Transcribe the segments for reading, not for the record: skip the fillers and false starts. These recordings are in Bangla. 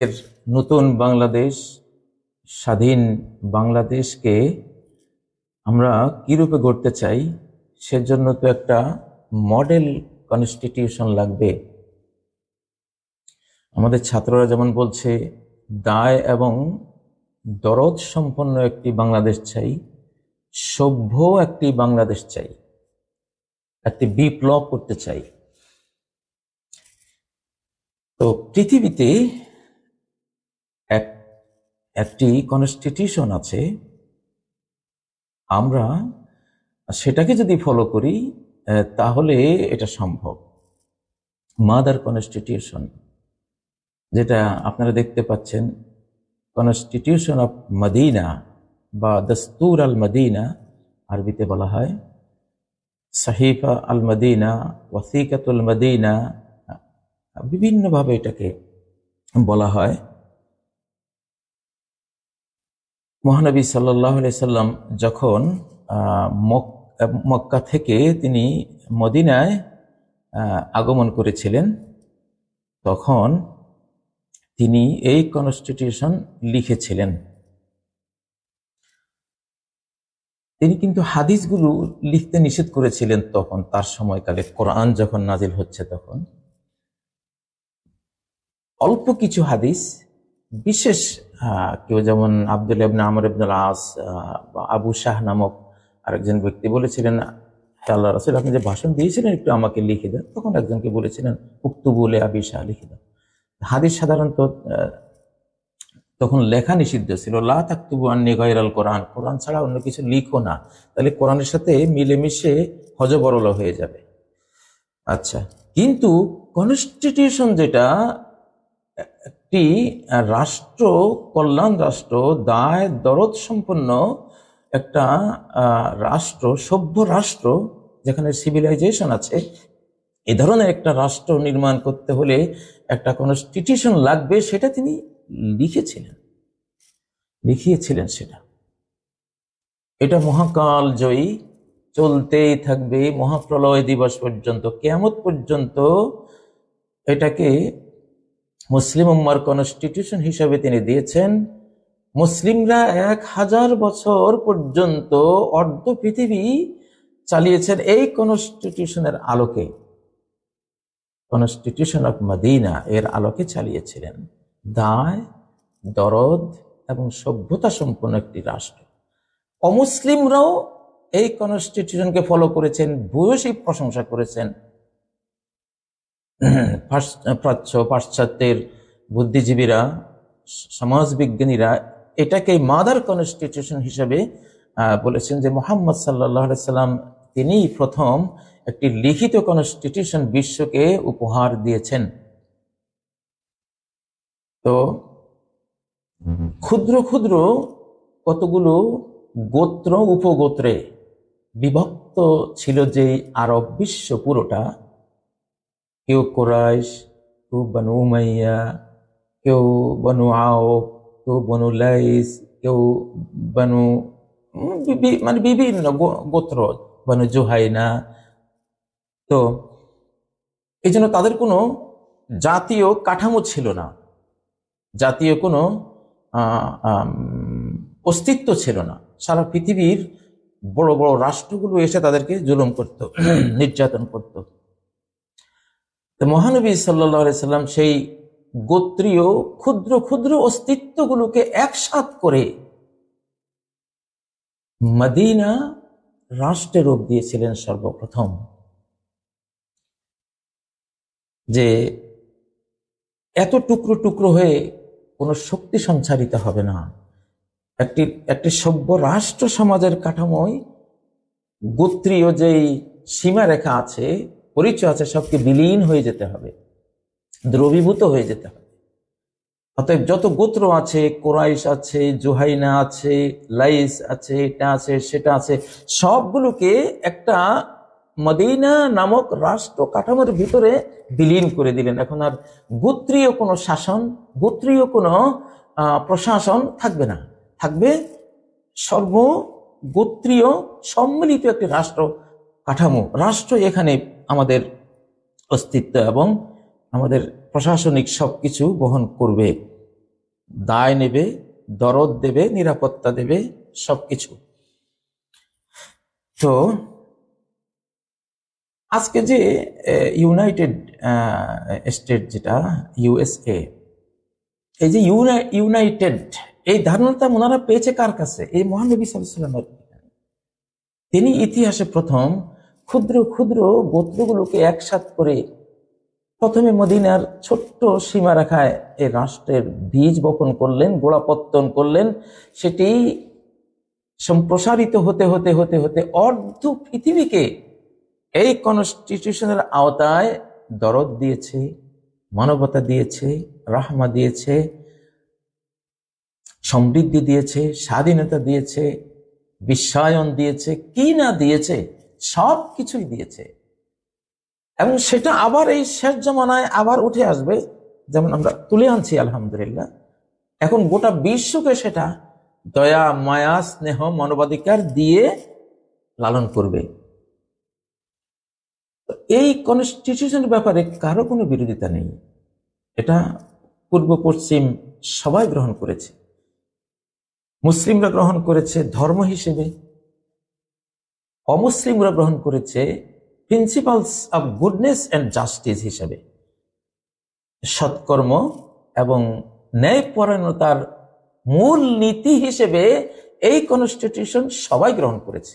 এর নতুন বাংলাদেশ, স্বাধীন বাংলাদেশকে আমরা কিরূপে গড়তে চাই, সেজন্য তো একটা মডেল কনস্টিটিউশন লাগবে। আমাদের ছাত্ররা যেমন বলছে, দায় এবং দরদ সম্পন্ন একটি বাংলাদেশ চাই, সভ্য একটি বাংলাদেশ চাই, একটি বিপ্লব করতে চাই। তো পৃথিবীতে একটি কনস্টিটিউশন আছে, আমরা সেটাকে যদি ফলো করি তাহলে এটা সম্ভব। মাদার কনস্টিটিউশন, যেটা আপনারা দেখতে পাচ্ছেন, কনস্টিটিউশন অফ মদিনা বা দস্তুর আল মদিনা আরবিতে বলা হয়, সাহিফা আল মদিনা, ওয়াসিকাতুল মদিনা, বিভিন্নভাবে এটাকে বলা হয়। মহানবী সাল্লাল্লাহু আলাইহি সাল্লাম যখন মক্কা থেকে তিনি মদিনায় আগমন করেছিলেন, তখন তিনি এই কনস্টিটিউশন লিখেছিলেন। তিনি কিন্তু হাদিসগুলো লিখতে নিষেধ করেছিলেন তখন, তার সময়কালে কোরআন যখন নাজিল হচ্ছে তখন। অল্প কিছু হাদিস, বিশেষ কেউ যেমন আব্দুল্লাহ ইবনে আমর ইবনে আস বা আবু শাহ নামক আরেকজন ব্যক্তি বলেছিলেন, হে আল্লাহর রাসূল, আপনি যে ভাষণ দিয়েছিলেন একটু আমাকে লিখে দেন। তখন একজনকে বলেছিলেন, উক্তুবু লি আবি শাহ, লিখে দেন। হাদিস সাধারণত তখন লেখা নিষিদ্ধ ছিল। লা তাকতুবু আন্নী গায়রাল কোরআন, কোরআন ছাড়া অন্য কিছু লিখো না, তাহলে কোরআনের সাথে মিলেমিশে হযবরল হয়ে যাবে। আচ্ছা, কিন্তু কনস্টিটিউশন যেটা একটি রাষ্ট্র, কল্যাণ রাষ্ট্র, দায় দরদ সম্পন্ন একটা রাষ্ট্র, সভ্য রাষ্ট্র, যেখানে সিভিলাইজেশন আছে, এ ধরনের একটা রাষ্ট্র নির্মাণ করতে হলে একটা কনস্টিটিউশন লাগবে, সেটা তিনি লিখিয়েছিলেন সেটা। এটা মহাকাল জয়ী, চলতেই থাকবে মহাপ্রলয় দিবস পর্যন্ত, কিয়ামত পর্যন্ত। এটাকে মুসলিম উম্মার কনস্টিটিউশন হিসাবে তিনি দিয়েছেন। মুসলিমরা 1000 বছর পর্যন্ত অর্ধ পৃথিবী চালিয়েছেন এই কনস্টিটিউশনের আলোকে। কনস্টিটিউশন অফ মদিনা এর আলোকে চালিয়েছিলেন। দায় দরদ এবং সভ্যতা সম্পন্ন একটি রাষ্ট্র। অমুসলিমরাও এই কনস্টিটিউশনকে ফলো করেছেন, ভূয়সী প্রশংসা করেছেন। পাশ্চাত্যের বুদ্ধিজীবীরা, সমাজবিজ্ঞানীরা এটাকে মাদার কনস্টিটিউশন হিসেবে বলেছেন যে মুহাম্মদ সাল্লাল্লাহু আলাইহি সাল্লাম তিনিই প্রথম একটি লিখিত কনস্টিটিউশন বিশ্বকে উপহার দিয়েছেন। তো ক্ষুদ্র ক্ষুদ্র কতগুলো গোত্র উপগোত্রে বিভক্ত ছিল যে আরব বিশ্ব পুরোটা, কেউ কুরাইশ, কেউ বনু উমাইয়া, কেউ বনু আওফ, কেউ বনু লাইস, কেউ বনু, মানে বিভিন্ন গোত্র, বনু জুহাইনা। তো এই জন্য তাদের কোনো জাতীয় কাঠামো ছিল না, জাতীয় কোনো অস্তিত্ব ছিল না। সারা পৃথিবীর বড় বড় রাষ্ট্রগুলো এসে তাদেরকে জুলুম করত, নির্যাতন করত। তো মহানবী সাল্লাল্লাহু আলাইহি সাল্লাম সেই গোত্রীয় ক্ষুদ্র ক্ষুদ্র অস্তিত্বগুলোকে একসাথ করে মদিনা রাষ্ট্রের রূপ দিয়েছিলেন সর্বপ্রথম। যে এত টুকরো টুকরো হয়ে কোনো শক্তি সঞ্চারিত হবে না। একটি সভ্য রাষ্ট্র সমাজের কাঠামোয় গোত্রীয় যেই সীমারেখা আছে, পরিচয় আছে, সবকে বিলীন হয়ে যেতে হবে, দ্রবীভূত হয়ে যেতে হবে। অতএব যত গোত্র আছে, কোরাইশ আছে, জুহাইনা আছে, লাইস আছে, এটা আছে, সেটা আছে, সবগুলোকে একটা মদিনা নামক রাষ্ট্র কাঠামোর ভিতরে বিলীন করে দিলেন। এখন আর গোত্রীয় কোনো শাসন, গোত্রীয় কোনো প্রশাসন থাকবে না, থাকবে সর্বগোত্রীয় সম্মিলিত একটি রাষ্ট্র কাঠামো। রাষ্ট্র এখানে আমাদের অস্তিত্ব এবং আমাদের প্রশাসনিক সবকিছু বহন করবে। দায় নেবে, দরদ দেবে, নিরাপত্তা দেবে, সবকিছু। তো আজকে যে ইউনাইটেড স্টেট, যেটা ইউএসএ, এই যে ইউনাইটেড, এই ধারণাটা ওনারা পেয়েছে কার কাছে? এই মহানবী সাল্লাল্লাহু আলাইহি ওয়াসাল্লামের। তিনি ইতিহাসে প্রথম ক্ষুদ্র ক্ষুদ্র গোত্রগুলোকে একসাথ করে প্রথমে মদিনার ছোট্ট সীমারেখায় এই রাষ্ট্রের বীজ বপন করলেন, গোড়াপত্তন করলেন। সেটি সম্প্রসারিত হতে হতে হতে হতে অর্ধ পৃথিবীকে এই কনস্টিটিউশনের আওতায় দরদ দিয়েছে, মানবতা দিয়েছে, রাহমা দিয়েছে, সমৃদ্ধি দিয়েছে, স্বাধীনতা দিয়েছে, বিশ্বায়ন দিয়েছে, কি না দিয়েছে, সব কিছুই দিয়েছে। এবং সেটা আবার এই শেষ জমানায় আবার উঠে আসবে, যেমন আমরা তুলে আনছি আলহামদুলিল্লাহ। এখন গোটা বিশ্বকে সেটা দয়া, মায়া, স্নেহ, মানবাধিকার দিয়ে লালন করবে। এই কনস্টিটিউশনের ব্যাপারে কারো কোনো বিরোধিতা নেই। এটা পূর্ব পশ্চিম সবাই গ্রহণ করেছে। মুসলিমরা গ্রহণ করেছে ধর্ম হিসেবে, অমুসলিমরা গ্রহণ করেছে principles of goodness and justice হিসেবে। সৎকর্ম এবং ন্যায়পরায়ণতার মূল নীতি হিসেবে এই কনস্টিটিউশন সবাই গ্রহণ করেছে।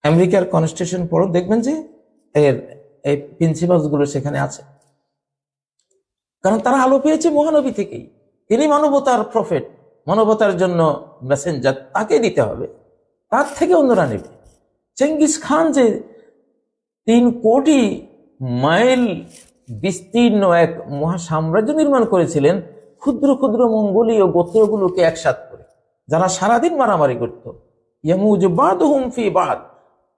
আমেরিকার কনস্টিটিউশন পড়ো, দেখবেন যে এর এই প্রিন্সিপালস গুলো সেখানে আছে। কারণ তারা আলো পেয়েছে মহানবী থেকেই। তিনি মানবতার প্রফেট, মানবতার জন্য মেসেঞ্জার, তাকে দিতে হবে, তার থেকে অন্যরা নেবে। চেঙ্গিস খান যে 3 কোটি মাইল বিস্তীর্ণ এক মহাসাম্রাজ্য নির্মাণ করেছিলেন ক্ষুদ্র ক্ষুদ্র মঙ্গোলীয় গোত্রগুলোকে একসাথ করে, যারা সারাদিন মারামারি করত, ইয়ামুজবাদহুম ফি বাদ,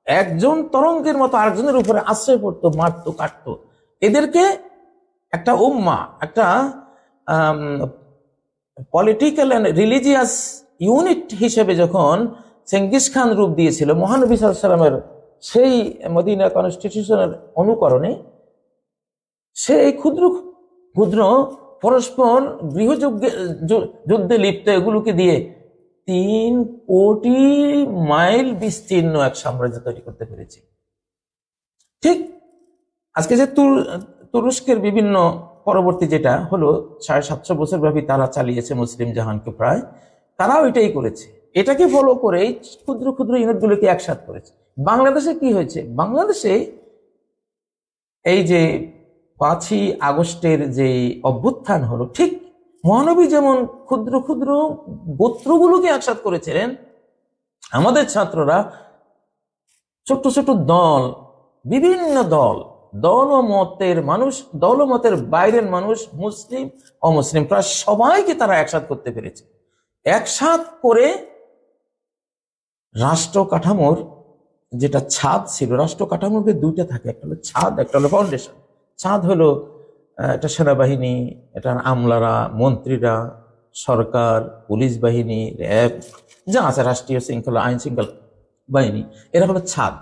একজন তরঙ্গের মতো আরেকজনের উপরে আশ্রয় পড়তো, মারতো, কাটতো। এদেরকে একটা উম্মা, একটা পলিটিক্যাল অ্যান্ড রিলিজিয়াস ইউনিট হিসেবে যখন চেঙ্গিস খান রূপ দিয়েছিল মহানবী সাল্লাল্লাহু আলাইহি ওয়াসাল্লামের সেই মদিনা কনস্টিটিউশনের অনুকরণে, সে এই ক্ষুদ্র ক্ষুদ্র পরস্পর গৃহযুদ্ধে লিপ্ত এগুলোকে দিয়ে 3 কোটি মাইল বিস্তীর্ণ এক সাম্রাজ্য তৈরি করতে পেরেছে। ঠিক আজকে যে তুরস্কের বিভিন্ন পরবর্তী যেটা হলো 750 বছর ব্যাপী তারা চালিয়েছে মুসলিম জাহানকে, প্রায় তারাও এটাই করেছে। এটাকে ফলো করে ক্ষুদ্র ক্ষুদ্র ইউনিটগুলোকে একসাথ করেছে। বাংলাদেশে কি হয়েছে? বাংলাদেশে এই যে 5ই আগস্টের যে অভ্যুত্থান হলো, ঠিক মহানবী যেমন ক্ষুদ্র ক্ষুদ্র গোত্রগুলোকে একসাথ করেছিলেন, আমাদের ছাত্ররা ছোট্ট ছোট দল, বিভিন্ন দল, দল ও মতের মানুষ, দল ও মতের বাইরের মানুষ, মুসলিম অমুসলিম, প্রায় সবাইকে তারা একসাথ করতে পেরেছে। একসাথ করে রাষ্ট্র কাঠামোর যেটা ছাদ ছিল, রাষ্ট্র কাঠামোর 2টা থাকে, একটা হলো ছাদ, একটা হলো ফাউন্ডেশন। ছাদ হলো এটা সেনাবাহিনী, এটা আমলারা, মন্ত্রীরা, সরকার, পুলিশ বাহিনী, র্যাব, যা আছে রাষ্ট্রীয় শৃঙ্খলা, আইন শৃঙ্খলা বাহিনী, এরা হলো ছাদ।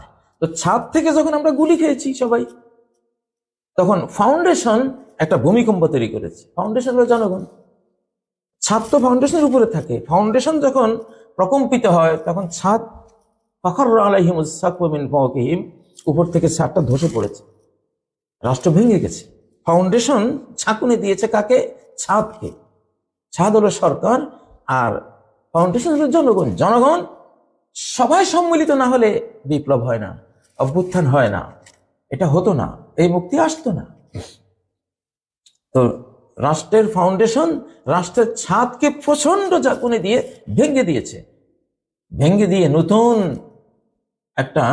তো ছাদ থেকে যখন আমরা গুলি খেয়েছি সবাই, তখন ফাউন্ডেশন একটা ভূমিকম্প তৈরি করেছে। ফাউন্ডেশন হলো জনগণ। ছাদ তো ফাউন্ডেশনের উপরে থাকে। ফাউন্ডেশন যখন প্রকম্পিত হয় তখন ছাদ ফাখাররা আলাইহিমুস সাকফু মিন ফাওকিহিম, উপর থেকে ছাদটা ধসে পড়েছে, রাষ্ট্র ভেঙে গেছে। ফাউন্ডেশন ঝাঁকুনি দিয়েছে কাকে? ছাদকে। ছাদ হলো সরকার আর ফাউন্ডেশন হলো জনগণ। জনগণ সবাই সম্মিলিত না হলে বিপ্লব হয় না, অভ্যুত্থান হয় না, এটা হতো না, এই মুক্তি আসতো না। তো রাষ্ট্রের ফাউন্ডেশন রাষ্ট্রের ছাদকে প্রচন্ড ঝাঁকুনি দিয়ে ভেঙে দিয়েছে। ভেঙে দিয়ে নতুন একটা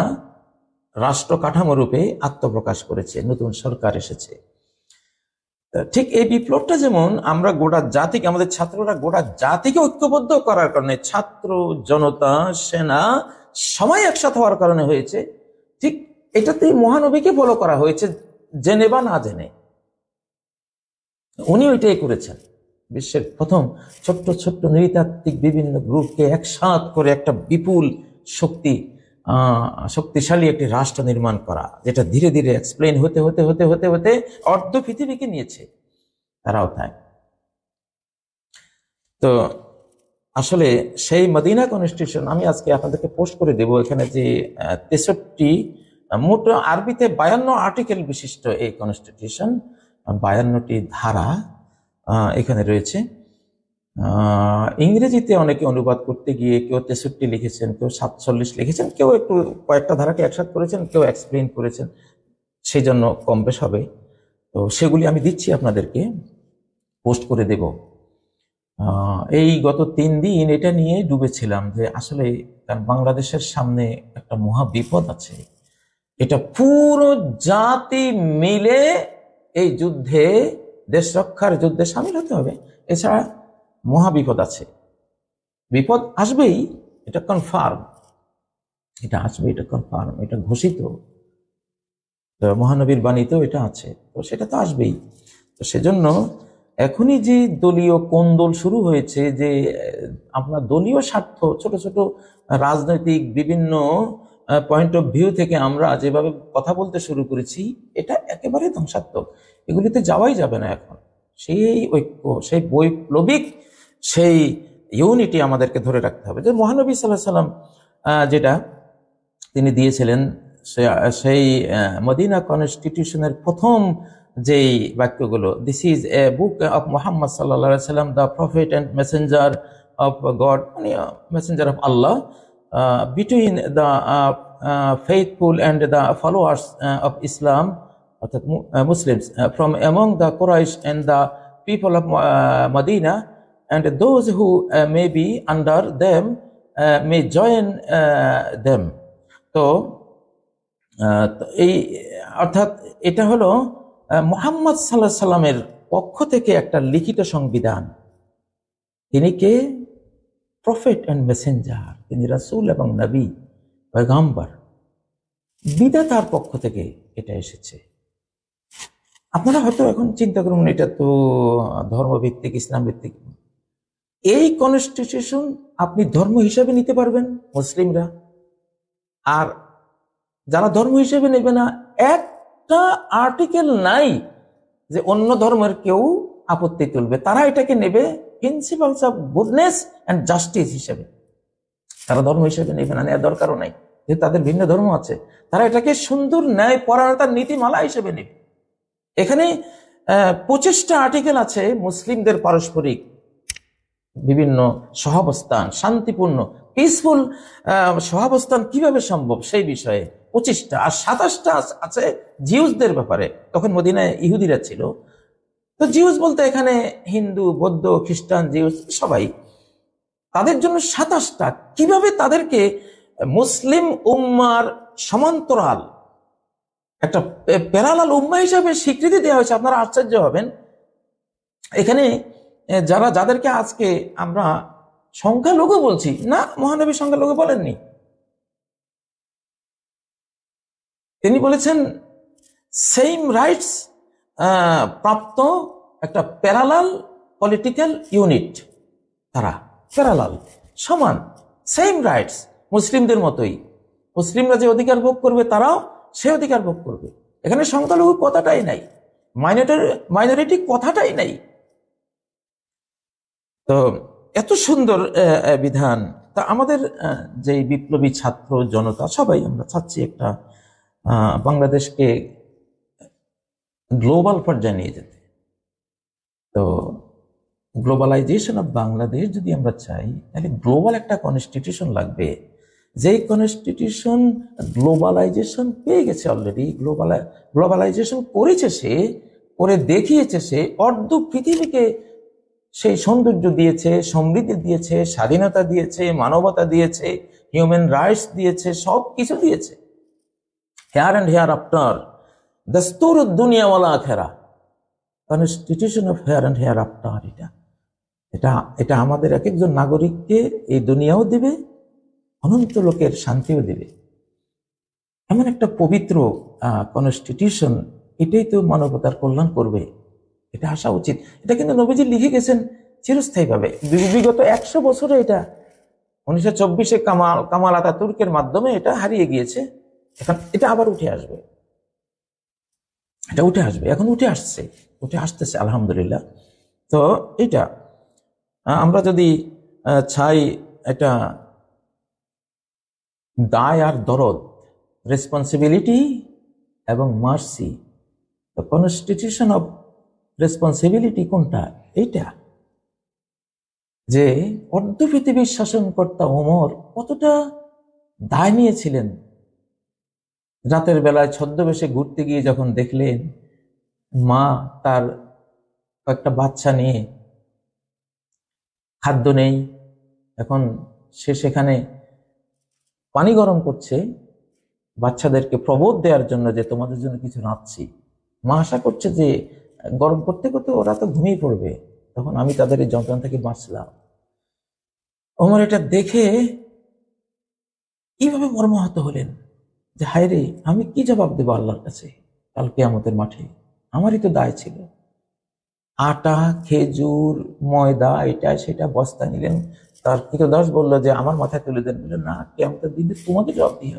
রাষ্ট্র কাঠামো রূপে আত্মপ্রকাশ করেছে, নতুন সরকার এসেছে। ঠিক এই বিপ্লবটা যেমন আমরা গোটা জাতিকে, আমাদের ছাত্ররা গোটা জাতিকে ঐক্যবদ্ধ করার কারণে, ছাত্র জনতা সেনা সবাই একসাথে হওয়ার কারণে হয়েছে, ঠিক এটাতে মহানবীকে ফলো করা হয়েছে, জেনে বা না জেনে। উনি ওইটাই করেছেন। বিশ্বের প্রথম ছোট্ট ছোট্ট নৃতাত্ত্বিক বিভিন্ন গ্রুপকে একসাথ করে একটা বিপুল শক্তিশালী একটি রাষ্ট্র নির্মাণ করা, যেটা ধীরে ধীরে এক্সপ্লেন হতে হতে হতে হতে হতে অর্ধ পৃথিবীকে নিয়েছে তারাও তাই। তো আসলে সেই মদিনা কনস্টিটিউশন আমি আজকে আপনাদেরকে পোস্ট করে দেব। এখানে যে 63 মোট আরবিতে 52 আর্টিকেল বিশিষ্ট এই কনস্টিটিউশন, 52টি ধারা এখানে রয়েছে। ইংরেজিতে অনেকে অনুবাদ করতে গিয়ে কেউ 63 লিখেছেন, কেউ 47 লিখেছেন, কেউ একটু কয়েকটা ধারাকে একসাথে করেছেন, কেউ এক্সপ্লেইন করেছেন, সেই জন্য কম বেশ হবে। তো সেগুলি আমি দিচ্ছি, আপনাদেরকে পোস্ট করে দেব। এই গত 3 দিন এটা নিয়ে ডুবেছিলাম যে আসলে বাংলাদেশের সামনে একটা মহা বিপদ আছে। এটা পুরো জাতি মিলে এই যুদ্ধে, দেশ রক্ষার যুদ্ধে সামিল হতে হবে, এছাড়া মহা বিপদ আছে। বিপদ আসবেই, এটা কনফার্ম, এটা আসবে, এটা কনফার্ম, এটা ঘোষিত, মহানবীর বাণীতেও এটা আছে, তো সেটা তো আসবেই। তো সেজন্য এখনই যে দলীয় কোন্দল শুরু হয়েছে, যে আপনার দলীয় স্বার্থ, ছোট ছোট রাজনৈতিক বিভিন্ন পয়েন্ট অফ ভিউ থেকে আমরা যেভাবে কথা বলতে শুরু করেছি, এটা একেবারে ধ্বংসাত্মক। এগুলিতে যাওয়াই যাবে না এখন। সেই ঐক্য, সেই বৈপ্লবিক সেই ইউনিটি আমাদেরকে ধরে রাখতে হবে। যে মহানবী সাল্লাল্লাহু আলাইহি সাল্লাম যেটা তিনি দিয়েছিলেন, সেই মদিনা কনস্টিটিউশনের প্রথম যেই বাক্যগুলো, this is a book of Muhammad সাল্লাল্লাহু আলাইহি সাল্লাম, the prophet and messenger of God, মানে messenger of Allah, between the faithful and the followers of Islam, অর্থাৎ Muslims, from among the Quraysh and the people of Medina, and those who may be under them may join them. তো এই অর্থাৎ এটা হলো মুহাম্মদ সাল্লাল্লাহু আলাইহি সাল্লামের পক্ষ থেকে একটা লিখিত সংবিধান। তিনি কে? প্রফেট অ্যান্ড মেসেঞ্জার, তিনি রাসূল এবং নবী, পয়গম্বর, বিধাতার পক্ষ থেকে এটা এসেছে। আপনারা হয়তো এখন চিন্তা করুন, এটা তো ধর্মভিত্তিক, ইসলাম ভিত্তিক। এই কনস্টিটিউশন আপনি ধর্ম হিসেবে নিতে পারবেন মুসলিমরা, আর যারা ধর্ম হিসেবে নেবে না, একটা আর্টিকেল নাই যে অন্য ধর্মের কেউ আপত্তি তুলবে। তারা এটাকে নেবে principles of goodness and justice হিসেবে। তারা ধর্ম হিসেবে নেবে না, নেওয়ার দরকারও নাই, যেহেতু তাদের ভিন্ন ধর্ম আছে। তারা এটাকে সুন্দর ন্যায় পরায়ণতার নীতিমালা হিসেবে নেবে। এখানে 25টা আর্টিকেল আছে মুসলিমদের পারস্পরিক বিভিন্ন সহাবস্থান, শান্তিপূর্ণ পিসফুল সহাবস্থান কিভাবে সম্ভব সেই বিষয়ে 25টা, আর 27টা আছে জিউসদের ব্যাপারে। তখন মদিনায় ইহুদিরা ছিল, তো জিউস বলতে এখানে হিন্দু, বৌদ্ধ, খ্রিস্টান, জিউস সবাই, তাদের জন্য 27টা। কিভাবে তাদেরকে মুসলিম উম্মার সমান্তরাল একটা প্যারালাল উম্মা হিসাবে স্বীকৃতি দেওয়া হয়েছে, আপনারা আশ্চর্য হবেন। এখানে যাদেরকে আজকে আমরা সংখ্যালঘু বলছি না, মহানবী সংখ্যালঘু বলেননি। তিনি বলেছেন সেম রাইটস প্রাপ্ত একটা প্যারালাল পলিটিক্যাল ইউনিট। তারা প্যারালাল, সমান, সেম রাইটস, মুসলিমদের মতোই। মুসলিমরা যে অধিকার ভোগ করবে, তারাও সে অধিকার ভোগ করবে। এখানে সংখ্যালঘু কথাটাই নাই, মাইনরিটি কথাটাই নাই। তো এত সুন্দর বিধান। তা আমাদের যে বিপ্লবী ছাত্র জনতা সবাই আমরা চাচ্ছি একটা বাংলাদেশকে গ্লোবাল পর্যায়ে নিয়ে যেতে। তো গ্লোবালাইজেশন অফ বাংলাদেশ যদি আমরা চাই, তাহলে গ্লোবাল একটা কনস্টিটিউশন লাগবে। যেই কনস্টিটিউশন গ্লোবালাইজেশন পেয়ে গেছে অলরেডি, গ্লোবালাইজেশন করেছে, সে করে দেখিয়েছে, সে অর্ধ পৃথিবীকে সেই সৌন্দর্য দিয়েছে, সমৃদ্ধি দিয়েছে, স্বাধীনতা দিয়েছে, মানবতা দিয়েছে, হিউম্যান রাইটস দিয়েছে, সব কিছু দিয়েছে। হেয়ার অ্যান্ড হেয়ার আফটার, দস্তুর দুনিয়া ওয়াল আখিরা, constitution of here and hereafter. এটা আমাদের এক একজন নাগরিককে এই দুনিয়াও দিবে, অনন্ত লোকের শান্তিও দিবে। এমন একটা পবিত্র কনস্টিটিউশন, এটাই তো মানবতার কল্যাণ করবে, এটা আসা উচিত। এটা কিন্তু নবীজি লিখে গেছেন চিরস্থায়ীভাবে। বিগত 100 বছরে এটা 1924-এ কামাল আতাতুর্কের মাধ্যমে এটা হারিয়ে গিয়েছে। এখন এটা আবার উঠে আসবে, এটা উঠে আসবে, এখন উঠে আসতেছে, আলহামদুলিল্লাহ। তো এটা আমরা যদি চাই এটা দায় আর দরদ, রেসপন্সিবিলিটি এবং মার্সি, কনস্টিটিউশন অফ রেসপন্সিবিলিটি কোনটা? এইটা যে অর্ধ পৃথিবীর শাসনকর্তা ওমর কতটা দায় নিয়েছিলেন। রাতের বেলায় ছদ্মবেশে ঘুরতে গিয়ে যখন দেখলেন মা তার কয়েকটা বাচ্চা নিয়ে, খাদ্য নেই, এখন সে সেখানে পানি গরম করছে বাচ্চাদেরকে প্রবোধ দেওয়ার জন্য যে তোমাদের জন্য কিছু রাঁধছি। মা আশা করছে যে গরম করতে করতে ওরা তো ঘুমিয়ে পড়বে, তখন আমি তাদের এই যন্ত্রণা থেকে বাঁচলাম। ওমর এটা দেখে কিভাবে মর্মাহত হলেন যে হায় রে, আমি কি জবাব দেবো আল্লাহর কাছে কাল কিয়ামতের মাঠে? আমারই তো দায় ছিল। আটা, খেজুর, ময়দা, এটা সেটা বস্তা নিলেন। তার ক্রীতদাস বললো যে আমার মাথায় তুলে দেন। বললেন না, কিয়ামতের দিনে তোমাকে জবাবদিহি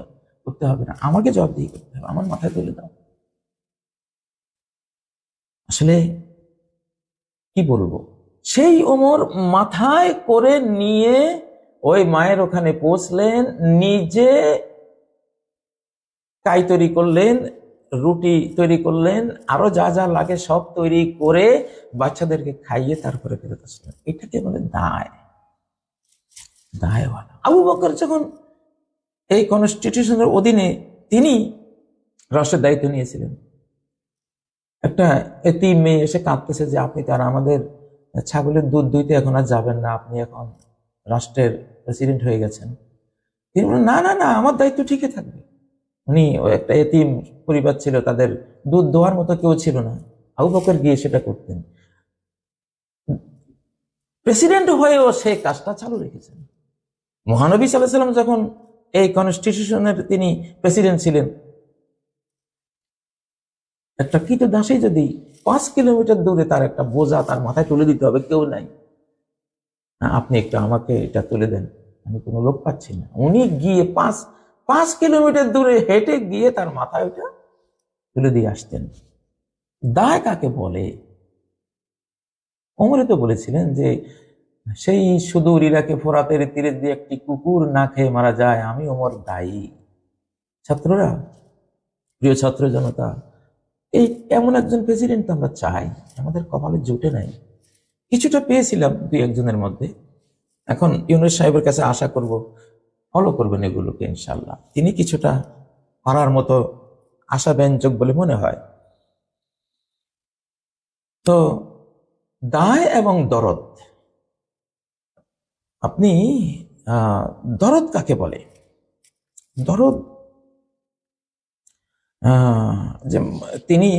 করতে হবে না, আমাকে জবাবদিহি করতে হবে, আমার মাথায় তুলে দাও। আসলে কি বলবো, সেই ওমর মাথায় করে নিয়ে ওই মায়ের ওখানে পৌঁছলেন, নিজে কাই তৈরি করলেন, রুটি তৈরি করলেন, আরো যা যা লাগে সব তৈরি করে বাচ্চাদেরকে খাইয়ে তারপরে ফেরত আসলেন। এটাকে বলে দায়, দায়ওয়ালা। আবু বকর যখন এই কনস্টিটিউশনের অধীনে তিনি রাষ্ট্রের দায়িত্ব নিয়েছিলেন, একটা এতিম মেয়ে এসে কাঁদতেছে যে আপনি তার আমাদের ছাগলের দুধ দুইতে এখন আর যাবেন না, আপনি এখন রাষ্ট্রের প্রেসিডেন্ট হয়ে গেছেন। তিনি বলেন না না না, আমার দায়িত্ব ঠিকই থাকবে। উনি একটা এতিম পরিবার ছিল, তাদের দুধ দোয়ার মতো কেউ ছিল না। আবু বকর গিয়ে সেটা করতেন। প্রেসিডেন্ট হয়েও সে কাজটা চালু রেখেছেন। মহানবী সাল্লাল্লাহু আলাইহি ওয়াসাল্লাম যখন এই কনস্টিটিউশনের তিনি প্রেসিডেন্ট ছিলেন, একটা কীটদাসী যদি 5 কিলোমিটার দূরে তার একটা বোঝা তার মাথায় তুলে দিতে হবে, কেউ নাই, আপনি একটু আমাকে এটা তুলে দেন, আমি কোনো লোক পাচ্ছি না। উনি গিয়ে 5 কিলোমিটার দূরে হেঁটে গিয়ে তার মাথায় ওটা তুলে দিয়ে আসতেন। দায় কাকে বলে? ওমরে তো বলেছিলেন যে সেই সুদূর ইরাকে ফোরাতের তীরে দিয়ে একটি কুকুর না খেয়ে মারা যায়, আমি ওমর দায়ী। ছাত্ররা, প্রিয় ছাত্র জনতা, এই এমন একজন প্রেসিডেন্ট আমরা চাই। আমাদের কপালে জুটে নাই। কিছুটা পেয়েছিলাম 2-1 জনের মধ্যে। এখন ইউনূস সাহেবের কাছে আশা করব ফলো করবেন এগুলোকে ইনশাল্লাহ। তিনি কিছুটা পারার মতো আশাব্যঞ্জক বলে মনে হয়। তো দায় এবং দরদ, আপনি দরদ কাকে বলে? দরদ যে তিনি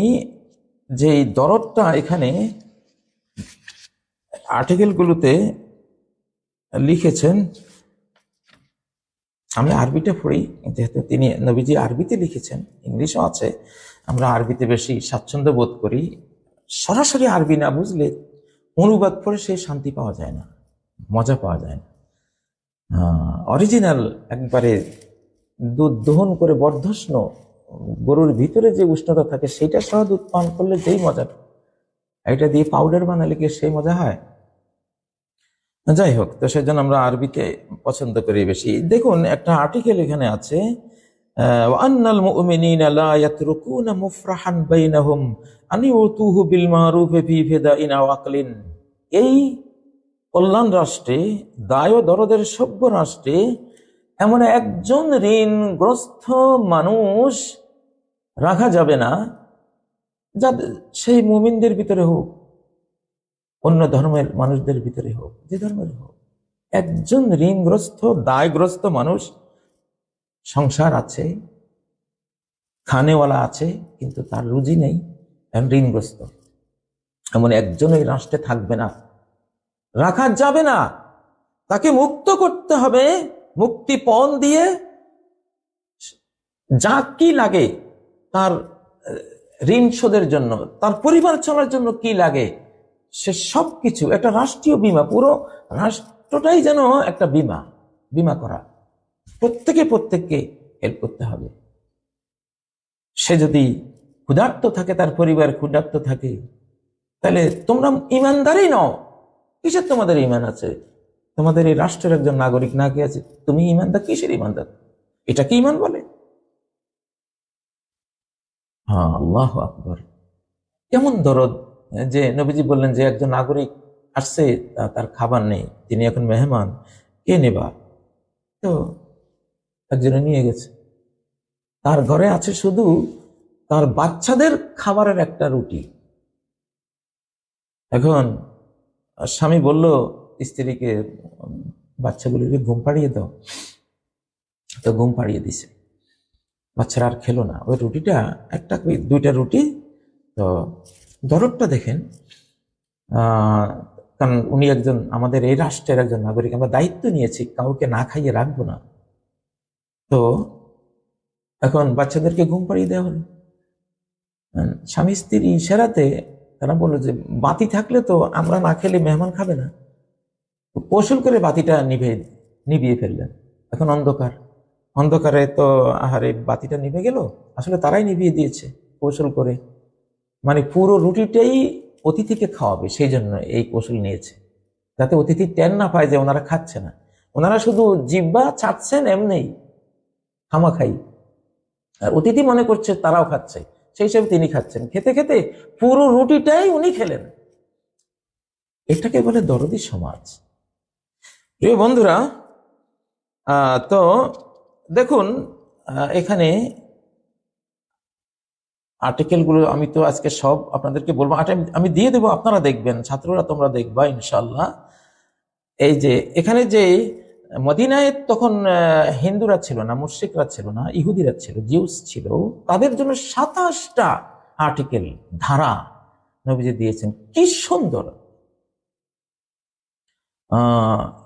যে দরদটা এখানে আর্টিকেলগুলোতে লিখেছেন, আমি আরবিতে পড়ি, যেহেতু তিনি নবীজি আরবিতে লিখেছেন, ইংলিশও আছে, আমরা আরবিতে বেশি স্বাচ্ছন্দ্য বোধ করি। সরাসরি আরবি না বুঝলে অনুবাদ পড়ে সেই শান্তি পাওয়া যায় না, মজা পাওয়া যায় না। অরিজিনাল একবারে দুধ দহন করে বর্ধষ্ণ গরুর ভিতরে যে উষ্ণতা থাকে সেটা সহ দুধ পান করলে যেই মজা, এটা দিয়ে পাউডার বানালে কি সেই মজা হয়? যাই হোক, তো সেজন্য আমরা আরবিতে পছন্দ করি বেশি। দেখুন একটা আর্টিকেল এখানে আছে, ওয়ান্নাল মুমিনিনা লা ইয়াতরুকুনা মুফরাহান বাইনাহুম আন ইউতুহু বিল মারুফি ফি ফিদাইন ওয়া আকলিন। এই কল্যাণ রাষ্ট্রে, দায় ও দরদের সভ্য রাষ্ট্রে এমন একজন ঋণগ্রস্ত মানুষ রাখা যাবে না, যাদের সেই মুমিনদের ভিতরে হোক, অন্য ধর্মের মানুষদের ভিতরে হোক, যে ধর্মের হোক, একজন ঋণগ্রস্ত দায়গ্রস্ত মানুষ, সংসার আছে, খানেওয়ালা আছে, কিন্তু তার রুজি নেই, ঋণগ্রস্ত, এমন একজন এই রাষ্ট্রে থাকবে না, রাখা যাবে না। তাকে মুক্ত করতে হবে, মুক্তিপণ দিয়ে যা কি লাগে তার ঋণ শোধের জন্য, তার পরিবার চলার জন্য কি লাগে সে সব কিছু, একটা রাষ্ট্রীয় বীমা, পুরো রাষ্ট্রটাই যেন একটা বীমা, বীমা করা, প্রত্যেককে হেল্প করতে হবে। সে যদি ক্ষুধার্ত থাকে, তার পরিবার ক্ষুধার্ত থাকে, তাহলে তোমরা ইমানদারই নও, কিসের তোমাদের ইমান আছে? তোমাদের এই রাষ্ট্রের একজন নাগরিক না কে আছে, তুমি ইমানদার? কিসের ইমানদার? এটা কি ইমান বলে? হ্যাঁ, আল্লাহ আকবর। কেমন দরদ যে নবীজি বললেন যে একজন নাগরিক আসছে, তার খাবার নেই, তিনি এখন মেহমান, কে নেবা? তো একজনে নিয়ে গেছে, তার ঘরে আছে শুধু তার বাচ্চাদের খাবারের একটা রুটি। এখন স্বামী বলল স্ত্রীকে, বাচ্চাগুলিকে ঘুম পাড়িয়ে দাও। তো ঘুম পাড়িয়ে দিছে, বাচ্চারা আর খেলো না ওই রুটিটা, একটা দুইটা রুটি। তো দরদটা দেখেন, কারণ উনি একজন আমাদের এই রাষ্ট্রের একজন নাগরিক, আমরা দায়িত্ব নিয়েছি কাউকে না খাইয়ে রাখবো না। তো এখন বাচ্চাদেরকে ঘুম পাড়িয়ে দেওয়া হলো। স্বামী স্ত্রী ইশারাতে তারা বললো যে বাতি থাকলে তো আমরা না খেলে মেহমান খাবে না। কৌশল করে বাতিটা নিভিয়ে ফেললেন। এখন অন্ধকার, অন্ধকারে তো আহারে বাতিটা নিভে গেল, আসলে তারাই নিভিয়ে দিয়েছে কৌশল করে। মানে পুরো রুটিটাই অতিথিকে খাওয়াবে, সেই জন্য এই কৌশল নিয়েছে, যাতে অতিথি টের না পায় যে ওনারা খাচ্ছে না। ওনারা শুধু জিহ্বা চাটছেন এমনি খামাখাই, আর অতিথি মনে করছে তারাও খাচ্ছে, সেই হিসেবে তিনি খাচ্ছেন। খেতে খেতে পুরো রুটিটাই উনি খেলেন। এটাকে বলে দরদি সমাজ। প্রিয় বন্ধুরা, তো দেখুন এখানে আর্টিকেলগুলো আমি তো আজকে সব আপনাদেরকে বলবো, আমি দিয়ে দেবো, আপনারা দেখবেন, ছাত্ররা তোমরা দেখবা ইনশাল্লাহ। এই যে এখানে যে মদিনায় তখন হিন্দুরা ছিল না, মুশরিকরা ছিল না, ইহুদিরা ছিল, জিউস ছিল, তাদের জন্য 27টা আর্টিকেল, ধারা নবীজি দিয়েছেন। কি সুন্দর!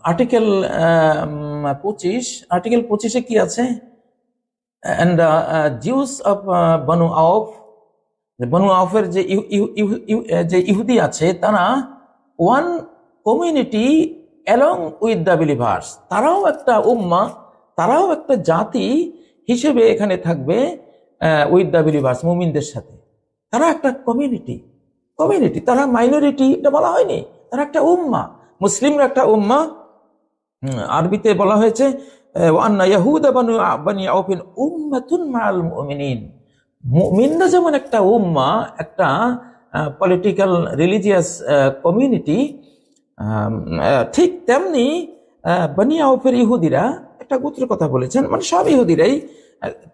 আর্টিকেল 25, আর্টিকেল 25-এ কি আছে? and Jews of Banu Auf, বনু আউফের যে ইহুদি আছে, তারা one community along with the believers, তারাও একটা উম্মাহ, তারাও একটা জাতি হিসেবে এখানে থাকবে উইথ দ্য বিলিভার্স, মুমিনদের সাথে। তারা একটা কমিউনিটি, তারা মাইনরিটি, এটা বলা হয়নি, তারা একটা উম্মাহ, মুসলিমরা একটা উম্মাহ। আরবিতে বলা হয়েছে ওয়ান্না ইয়াহুদা বানি আউফিন উম্মাতুন মাআল মুমিনিন। মুমিনরা যেমন একটা উম্মাহ, একটা পলিটিক্যাল রিলিজিয়াস কমিউনিটি, ঠিক তেমনি বানি আউফের ইহুদিরা, একটা গোত্রের কথা বলেছেন, মানে সব ইহুদিরাই,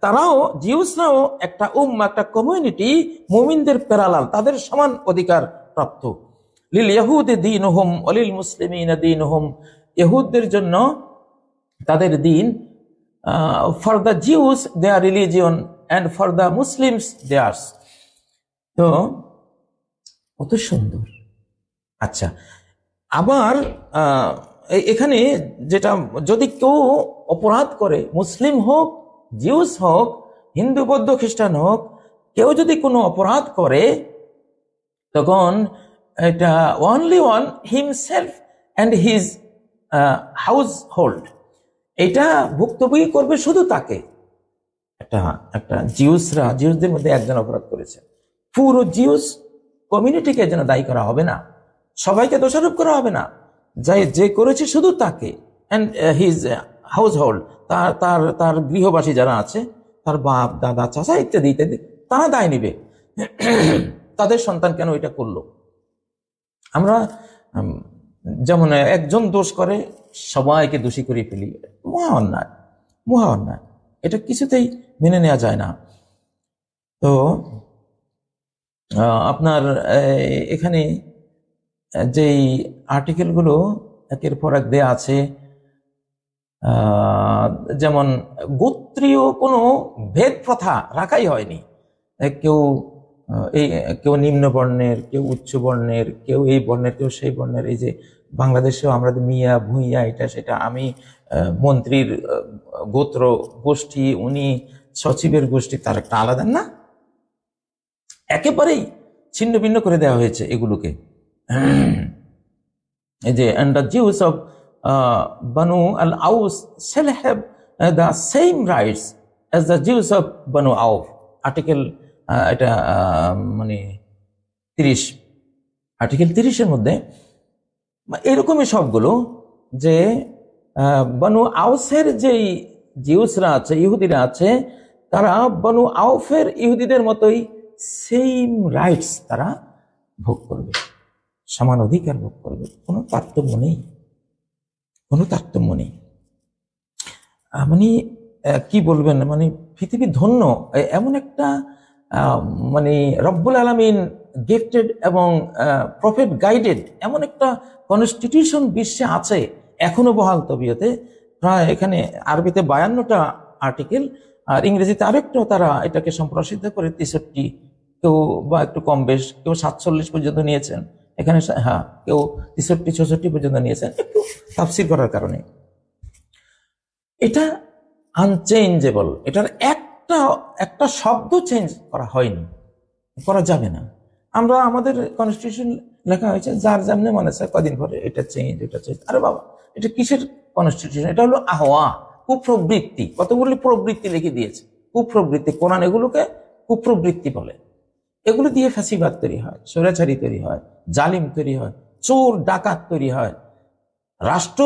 তারাও জিউসরাও একটা উম্মাহ, একটা কমিউনিটি, মুমিনদের প্যারালাল, তাদের সমান অধিকার প্রাপ্ত। লিল ইয়াহুদি দীনুহুম ওয়া লিল মুসলিমিনা দীনুহুম, ইহুদদের জন্য তাদের দিন, for the Jews their religion and for the Muslims theirs. তো কত সুন্দর। আচ্ছা, আবার এখানে যেটা, যদি কেউ অপরাধ করে, মুসলিম হোক, জিউস হোক, হিন্দু বৌদ্ধ খ্রিস্টান হোক, কেউ যদি কোনো অপরাধ করে, তখন এটা only on himself and his house hold, এটা ভুক্তভোগী করবে শুধু তাকে। একটা জিউসদের মধ্যে একজন অপরাধ করেছে, পুরো জিউস কমিউনিটিকে যেন দায়ী করা হবে না, সবাইকে দোষারোপ করা হবে না, যে করেছে শুধু তাকে, অ্যান্ড হিজ হাউস হোল্ড, তার গৃহবাসী যারা আছে, তার বাপ দাদা চাচা ইত্যাদি ইত্যাদি, তারা দায় নিবে। তাদের সন্তান কেন এটা করলো? আমরা যেমন একজন দোষ করে সবাইকে দোষী করে ফেলি, মহা অন্যায়, এটা কিছুতেই মেনে নেওয়া যায় না। তো আপনার এখানে যেই আর্টিকেলগুলো একের পর এক দেয়া আছে, যেমন গোত্রীয় কোনো ভেদ প্রথা রাখাই হয়নি। কেউ নিম্ন বর্ণের, কেউ উচ্চ বর্ণের, কেউ এই বর্ণের, কেউ সেই বর্ণের। এই যে বাংলাদেশেও আমরা মিয়া ভুইয়া এটা সেটা, আমি মন্ত্রীর গোত্র গোষ্ঠী, উনি সচিবের গোষ্ঠী, তার একটা আলাদা না, একেবারেই ছিন্ন ভিন্ন করে দেওয়া হয়েছে এগুলোকে। এই যে and the Jews of Banu al-Aus shall have the same rights as the Jews of Banu Auf, article এটা মানে 30, আর্টিকেল 30-এর মধ্যে এরকমই সবগুলো, যে বনু আউসের যেই জিউসরা আছে, ইহুদিরা আছে, তারা বনু আউফের ইহুদিদের মতোই সেম রাইটস তারা ভোগ করবে, সমান অধিকার ভোগ করবে, কোনো তারতম্য নেই, কোনো তারতম্য নেই। মানে কি বলবেন, মানে পৃথিবী ধন্য, এমন একটা মানে রব্বুল আলামিন গিফটেড এবং প্রফেট গাইডেড এমন একটা কনস্টিটিউশন বিশ্বে আছে এখনো বহাল তবিয়তে। প্রায় এখানে আরবিতে 52টা আর্টিকেল, আর ইংরেজিতে আরেকটা তারা এটাকে সম্প্রসারিত করে 63, কেউ বা একটু কম বেশ, কেউ 47 পর্যন্ত নিয়েছেন এখানে, হ্যাঁ কেউ 63 66 পর্যন্ত নিয়েছেন, একটু তাফসীর করার কারণে। এটা আনচেঞ্জেবল, এটার একটা শব্দ চেঞ্জ করা হয়নি, করা যাবে না। আমরা আমাদের কনস্টিটিউশন লেখা হয়েছে যার যেমনি মনে হয় কদিন পরে এটা চেঞ্জ, এটা চেঞ্জ। আরে বাবা, এটা কিসের কনস্টিটিউশন? এটা হলো আহওয়া, কুপ্রবৃত্তি, কতগুলি প্রবৃত্তি লিখে দিয়েছে, কুপ্রবৃত্তি। কোরআন এগুলোকে কুপ্রবৃত্তি বলে। এগুলো দিয়ে ফ্যাসিবাদ তৈরি হয়, স্বৈরাচারী তৈরি হয়, জালিম তৈরি হয়, চোর ডাকাত তৈরি হয়, রাষ্ট্র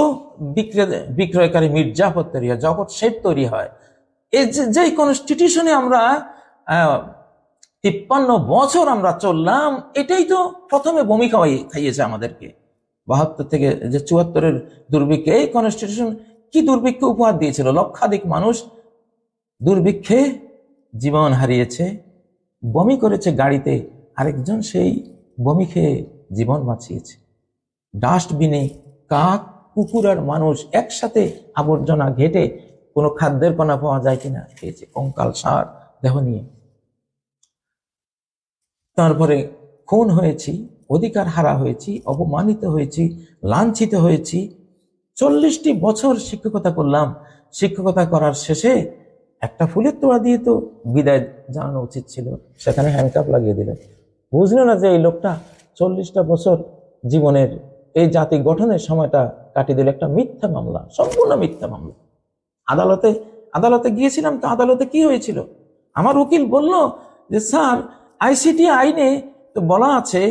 বিক্রয়কারী মির্জাফর তৈরি হয়, জগৎ শেঠ তৈরি হয়। এই যে কনস্টিটিউশনে আমরা 53 বছর আমরা চললাম, এটাই তো প্রথমে বমি খাইয়েছে আমাদেরকে। 72 থেকে যে 74-এর দুর্ভিক্ষে এই কনস্টিটিউশন কি দুর্ভিক্ষ উপহার দিয়েছিল। লক্ষাধিক মানুষ দুর্ভিক্ষে জীবন হারিয়েছে, বমি করেছে গাড়িতে, আরেকজন সেই বমি খেয়ে জীবন বাঁচিয়েছে। ডাস্টবিনে কাক, কুকুর আর মানুষ একসাথে আবর্জনা ঘেটে কোনো খাদ্যের কণা পাওয়া যায় কিনা খেয়েছে, কঙ্কাল সার দেহ নিয়ে। তারপরে খুন হয়েছি, অধিকার হারা হয়েছি, অপমানিত হয়েছি, লাঞ্ছিত হয়েছি। 40টি বছর শিক্ষকতা করলাম। শিক্ষকতা করার শেষে একটা ফুলের তোড়া দিয়ে তো বিদায় জানানো উচিত ছিল, সেখানে হ্যান্ডকাপ লাগিয়ে দিলেন। বুঝলো না যে এই লোকটা 40টা বছর জীবনের এই জাতি গঠনের সময়টা কাটিয়ে দিল একটা মিথ্যা মামলা, সম্পূর্ণ মিথ্যা মামলা। আদালতে গিয়েছিলাম, তো আদালতে কি হয়েছিল? আমার উকিল বলল যে স্যার, আইসিটি আইনে তো বলা আছে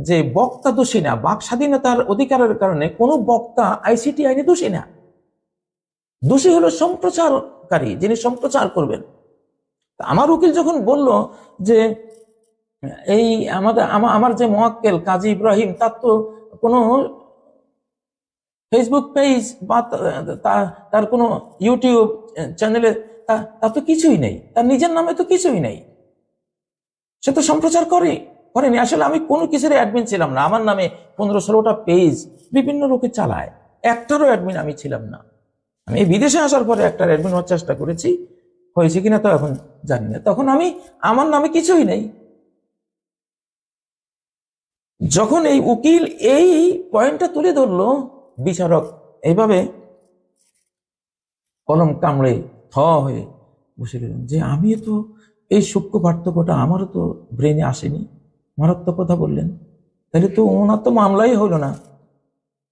যে বক্তা দোষী না, বাক স্বাধীনতার অধিকারের কারণে কোনো বক্তা আইসিটি আইনে দোষী না। দোষী হলো সম্প্রচারকারী, যিনি সম্প্রচার করবেন। আমার উকিল যখন বলল যে এই আমার যে মোয়াক্কেল কাজী ইব্রাহিম, তার তো কোনো ফেসবুক পেজ বা তার কোনো ইউটিউব চ্যানেলে তার তো কিছুই নেই, তার নিজের নামে তো কিছুই নেই, সে তো সম্প্রচার করেনি। আসলে আমি কোনো কিছুর অ্যাডমিন ছিলাম না। আমার নামে 15-16টা পেজ বিভিন্ন লোকে চালায়, একটারও অ্যাডমিন আমি ছিলাম না। আমি বিদেশে আসার পরে একটার অ্যাডমিন হওয়ার চেষ্টা করেছি, হয়েছে কিনা তো এখন জানি না। তখন আমার নামে কিছুই নেই। যখন এই উকিল এই পয়েন্টটা তুলে ধরলো, বিচারক এইভাবে কলম কামড়ে হয়ে বসে গেলেন যে আমি তো এই সূক্ষ্ম পার্থক্যটা আমারও তো ব্রেনে আসেনি। মারাত্মক কথা বললেন। তাহলে তো ওনার তো মামলাই হলো না,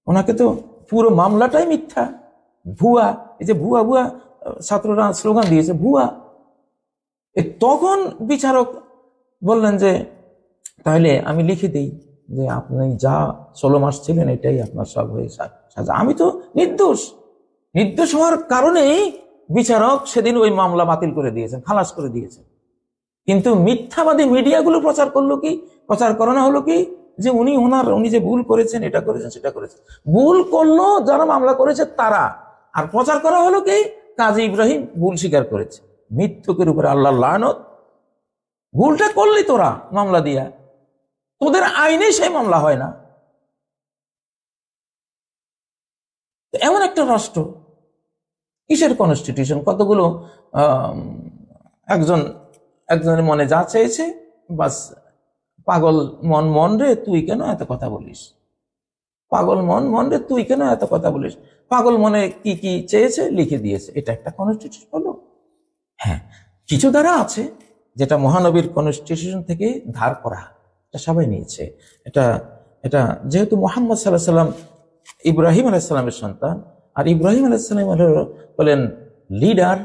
ওনাকে তো পুরো মামলাটাই মিথ্যা, ভুয়া। এই যে ভুয়া ভুয়া ছাত্ররা স্লোগান দিয়েছে, ভুয়া। তখন বিচারক বললেন যে তাহলে আমি লিখে দিই যে আপনি যা 16 মাস ছিলেন এটাই আপনার সব হয়ে সাজা। আমি তো নির্দোষ হওয়ার কারণেই বিচারক সেদিন ওই মামলা বাতিল করে দিয়েছেন, খালাস করে দিয়েছেন। কিন্তু মিথ্যাবাদী মিডিয়াগুলো প্রচার করানো হলো কি যে উনি যে ভুল করেছেন, এটা করেছেন, সেটা করেছেন। ভুল করলো যারা মামলা করেছে তারা, আর প্রচার করা হলো কি কাজী ইব্রাহিম ভুল স্বীকার করেছে। মিথ্যুকের উপরে আল্লাহর লানত। ভুলটা করলি তোরা মামলা দিয়া, তোদের আইনে সেই মামলা হয় না। এমন একটা রাষ্ট্র, কিসের কনস্টিটিউশন? কতগুলো একজনের মনে যা চেয়েছে, বাস পাগল মন রে তুই কেন এত কথা বলিস, পাগল মন রে তুই কেন এত কথা বলিস। পাগল মনে কি কি চেয়েছে লিখে দিয়েছে, এটা একটা কনস্টিটিউশন হলো? হ্যাঁ, কিছু ধারা আছে যেটা মহানবীর কনস্টিটিউশন থেকে ধার করা, এটা সবাই নিয়েছে। এটা যেহেতু মুহাম্মদ সাল্লাল্লাহু আলাইহি সাল্লাম ইব্রাহিম আলাইহিস সালামের সন্তান, আর ইব্রাহিম আলাইহিস সালাম বলেন লিডার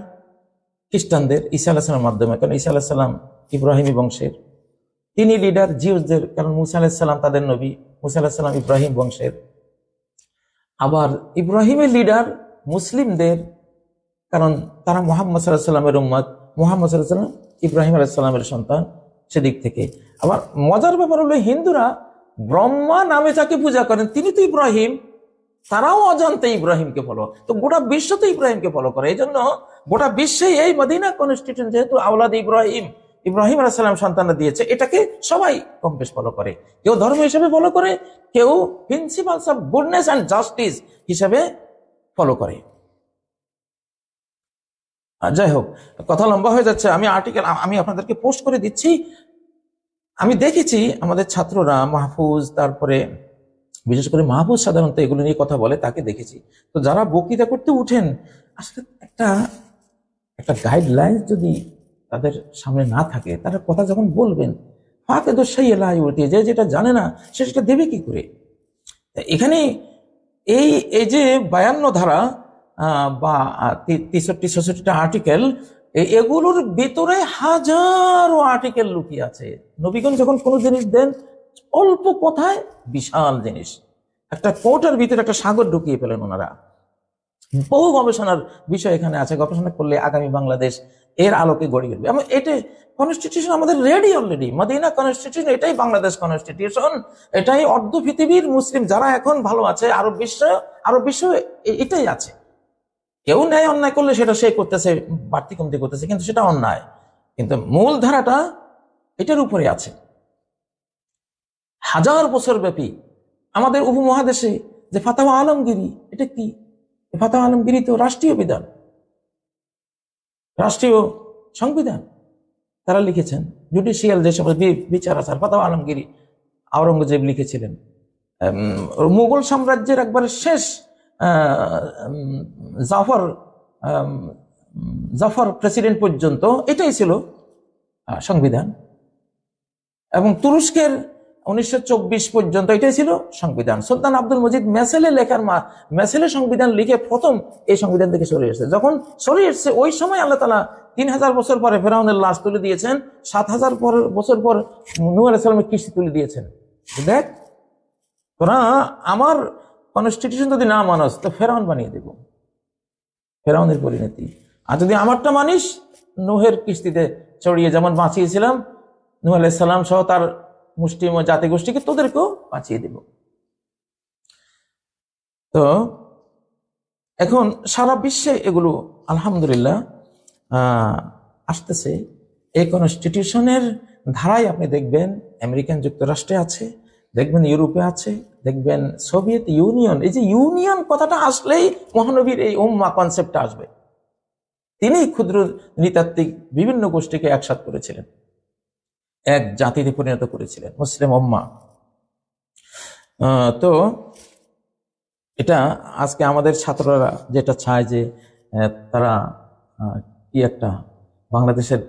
খ্রিস্টানদের ঈসা আলাইহিস সালামের মাধ্যমে, কারণ ঈসা আলাইহিস সালাম ইব্রাহিমী বংশের, তিনি লিডার জিউসদের, কারণ মুসা আলাইহিস সালাম তাদের নবী, মুসা আলাইহিস সালাম ইব্রাহিম বংশের। আবার ইব্রাহিমের লিডার মুসলিমদের, কারণ তারা মুহাম্মদ সাল্লাল্লাহু আলাইহি সাল্লামের উম্মত, মুহাম্মদ সাল্লাল্লাহু আলাইহি সাল্লাম ইব্রাহিম আলাইহিস সালামের সন্তান, সেদিক থেকে। আবার মজার ব্যাপার হলো হিন্দুরা ব্রহ্মা নামে যাকে পূজা করেন তিনি তো ইব্রাহিম, তারাও অজান্তে ইব্রাহিমকে ফলো, তো গোটা বিশ্ব তো ইব্রাহিমকে ফলো করে। এই জন্য গোটা বিশ্বে এই মদিনা কনস্টিটিউশন যেহেতু আওলাদ ইব্রাহিম, ইব্রাহিম আলাইহিস সালাম সন্তানরা দিয়েছে, এটাকে সবাই কম বেশ ফলো করে। কেউ ধর্ম হিসেবে ফলো করে, কেউ principles of goodness and justice হিসেবে ফলো করে। যাই হোক, কথা লম্বা হয়ে যাচ্ছে। আমি আপনাদেরকে পোস্ট করে দিচ্ছি। আমি দেখেছি আমাদের ছাত্ররা মাহফুজ, তারপরে বিশেষ করে মাহফুজ সাধারণত এগুলো নিয়ে কথা বলে, তাকে দেখেছি। তো যারা বক্তৃতা করতে উঠেন, আসলে একটা গাইডলাইন যদি তাদের সামনে না থাকে, তারা কথা যখন বলবেন ফাঁকে দোষাই এলাই উঠে, যে যেটা জানে না সে সেটা দেবে কি করে। এখানে এই যে 52 ধারা বা 63-64টা আর্টিকেল, এগুলোর ভিতরে হাজারো আর্টিকেল লুকিয়ে আছে। নবীগণ যখন কোনো জিনিস দেন, অল্প কথায় বিশাল জিনিস, একটা কোটার ভিতরে একটা সাগর ঢুকিয়ে ফেলেন ওনারা। বহু গবেষণার বিষয় এখানে আছে, গবেষণা করলে আগামী বাংলাদেশ এর আলোকে গড়ে উঠবে। এটা কনস্টিটিউশন আমাদের রেডি অলরেডি, মদিনা কনস্টিটিউশন, এটাই বাংলাদেশ কনস্টিটিউশন, এটাই অর্ধ পৃথিবীর মুসলিম যারা এখন ভালো আছে, আরব বিশ্ব এটাই আছে। কেউ ন্যায় অন্যায় করলে সেটা সে করতেছে, বাড়তি কমতি করতেছে, কিন্তু সেটা অন্যায়, কিন্তু মূল ধারাটা এটার উপরে আছে। হাজার বছর ব্যাপী আমাদের উপমহাদেশে যে ফাতাওয়া আলমগিরি, এটা কি? ফাতাওয়া আলমগিরি তো রাষ্ট্রীয় বিধান, রাষ্ট্রীয় সংবিধান তারা লিখেছেন। জুডিশিয়াল যে সব বিচার আচার, ফাতাওয়া আলমগিরি আওরঙ্গজেব লিখেছিলেন। মুঘল সাম্রাজ্যের একবারে শেষ জাফর প্রেসিডেন্ট পর্যন্ত এটাই ছিল সংবিধান, এবং তুরস্কের 1924 পর্যন্ত এটাই ছিল সংবিধান। সুলতান আব্দুল মজিদ মেসেলে সংবিধান লিখে প্রথম এই সংবিধান থেকে সরিয়ে এসেছে। যখন সরিয়ে এসছে ওই সময় আল্লাহ তাআলা 3000 বছর পরে ফেরাউনের লাশ তুলে দিয়েছেন, 7000 বছর পর নূহ আলাইহিস সালামের কিস্তি তুলে দিয়েছেন। দেখ, তোরা আমার কনস্টিটিউশন যদি না মানস তো ফেরাউন বানিয়ে দেব, ফেরাউনের পরিণতি। আর যদি আমারটা মানিস, নূহের কিস্তিতে চড়িয়ে যেমন বাঁচিয়েছিলাম নূহ আলাইহিস সালাম সহ তার মুসলিম জাতিগোষ্ঠীকে, তোদেরকেও বাঁচিয়ে দেব। তো এখন সারা বিশ্বে এগুলো আলহামদুলিল্লাহ আসতেছে। এই কনস্টিটিউশনের ধারায় আপনি দেখবেন আমেরিকান যুক্তরাষ্ট্রে আছে, দেখবেন ইউরোপে আছে, দেখবেন সোভিয়েত ইউনিয়ন। এই যে ইউনিয়ন কথাটা আসলেই মহানবীর এই উম্মা কনসেপ্টটা আসবে। তিনি ক্ষুদ্র নৃতাত্ত্বিক বিভিন্ন গোষ্ঠীকে একসাথ করেছিলেন, এক জাতিতে পরিণত করেছিলেন, মুসলিম উম্মাহ। তো এটা আজকে আমাদের ছাত্ররা যেটা চায় যে তারা কি একটা বাংলাদেশের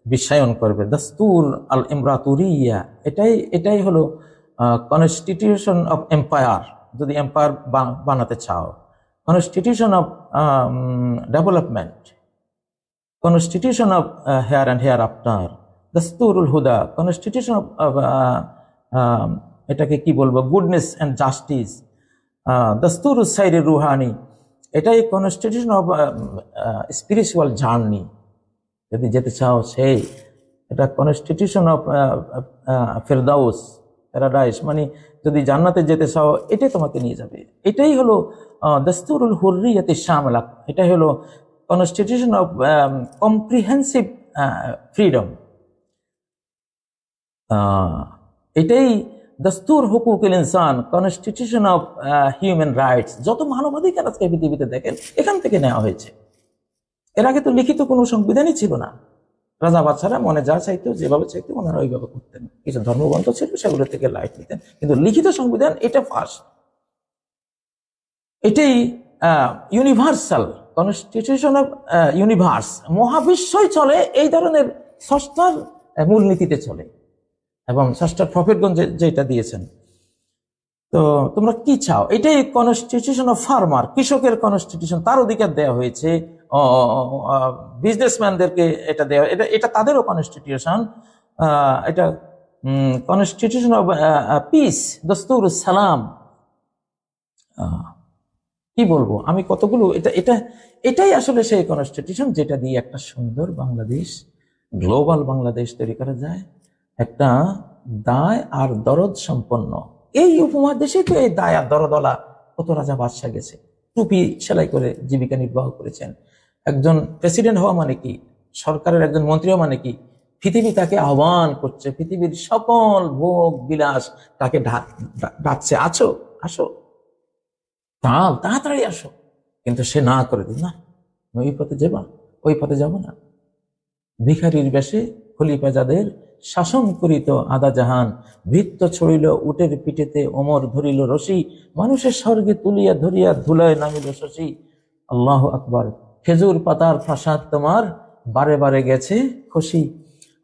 বিশ্বায়ন করবে, দাস্তুর আল ইমরাতুরিয়া, এটাই হলো কনস্টিটিউশন অফ এম্পায়ার। যদি এম্পায়ার বানাতে চাও, constitution of development, constitution of here and hereafter, দাস্তুরুল হুদা, কনস্টিটিউশন অফ এটাকে কি বলবো, গুডনেস অ্যান্ড জাস্টিস, দাস্তুরুল সাইরে রুহানি, এটাই কনস্টিটিউশন অফ স্পিরিচুয়াল জার্নি। যদি যেতে চাও সেই এটা কনস্টিটিউশন অফ ফেরদাউস, প্যারাডাইস, মানে যদি জান্নাতে যেতে চাও এটাই তোমাকে নিয়ে যাবে। এটাই হলো দাস্তুরুল হুররিয়াতি শামিলা, এটাই হলো কনস্টিটিউশন অফ কম্প্রিহেন্সিভ ফ্রিডম, এটাই দাস্তুর হুকুকুল ইনসান, কনস্টিটিউশন অফ হিউম্যান রাইটস। যত মানবাধিকার আজকে পৃথিবীতে দেখেন এখান থেকে নেওয়া হয়েছে। এর আগে তো লিখিত কোনো সংবিধানই ছিল না। রাজা বাদশারা মনে যা চাইতো, যেভাবে চাইতো ওনারা ওইভাবে করতেন। কিছু ধর্মগ্রন্থ ছিল, সেগুলো থেকে লাইট নিতেন, কিন্তু লিখিত সংবিধান এটা ফার্স্ট। এটাই ইউনিভার্সাল কনস্টিটিউশন অফ ইউনিভার্স। মহাবিশ্বই চলে এই ধরনের ষষ্ঠার মূলনীতিতে চলে, এবং ষষ্ঠার প্রফেটগণ যেটা দিয়েছেন। তো তোমরা কি চাও, এটাই কনস্টিটিউশন অফ ফার্মার, কৃষকের কনস্টিটিউশন, তার অধিকার দেওয়া হয়েছে। বিজনেসম্যানদেরকে এটা দেওয়া, এটা তাদেরও কনস্টিটিউশন। এটা কনস্টিটিউশন অফ পিস, দস্তুর সালাম, কি বলবো আমি কতগুলো, এটাই আসলে সেই কনস্টিটিউশন যেটা দিয়ে একটা সুন্দর বাংলাদেশ, গ্লোবাল বাংলাদেশ তৈরি করা যায়। একটা দায় আর দরদ সম্পন্ন, এই উপমহাদেশে তো এই দায় আর দরদওয়ালা কত রাজা বাদশাহ গেছে, টুপি সেলাই করে জীবিকা নির্বাহ করেছেন। একজন প্রেসিডেন্ট হওয়া মানে কি, সরকারের একজন মন্ত্রী হওয়া মানে কি, পৃথিবী তাকে আহ্বান করছে, পৃথিবীর সকল ভোগ বিলাস তাকে ডাকছে, আছো আসো, তাড়াতাড়ি আসো। কিন্তু সে না করে দিল, না ওই পথে যাবা, ওই পথে যাব না। ভিখারির বেশে খলিফা যাদের শাসন করিত আদা জাহান, ভৃত্য ছড়িল উটের পিঠেতে ওমর ধরিল রশি, মানুষের স্বর্গে তুলিয়া ধরিয়া ধুলায় নামিল শশী। আল্লাহ আকবার। খেজুর পাতার প্রাসাদ তোমার বারে বারে গেছে খুশি।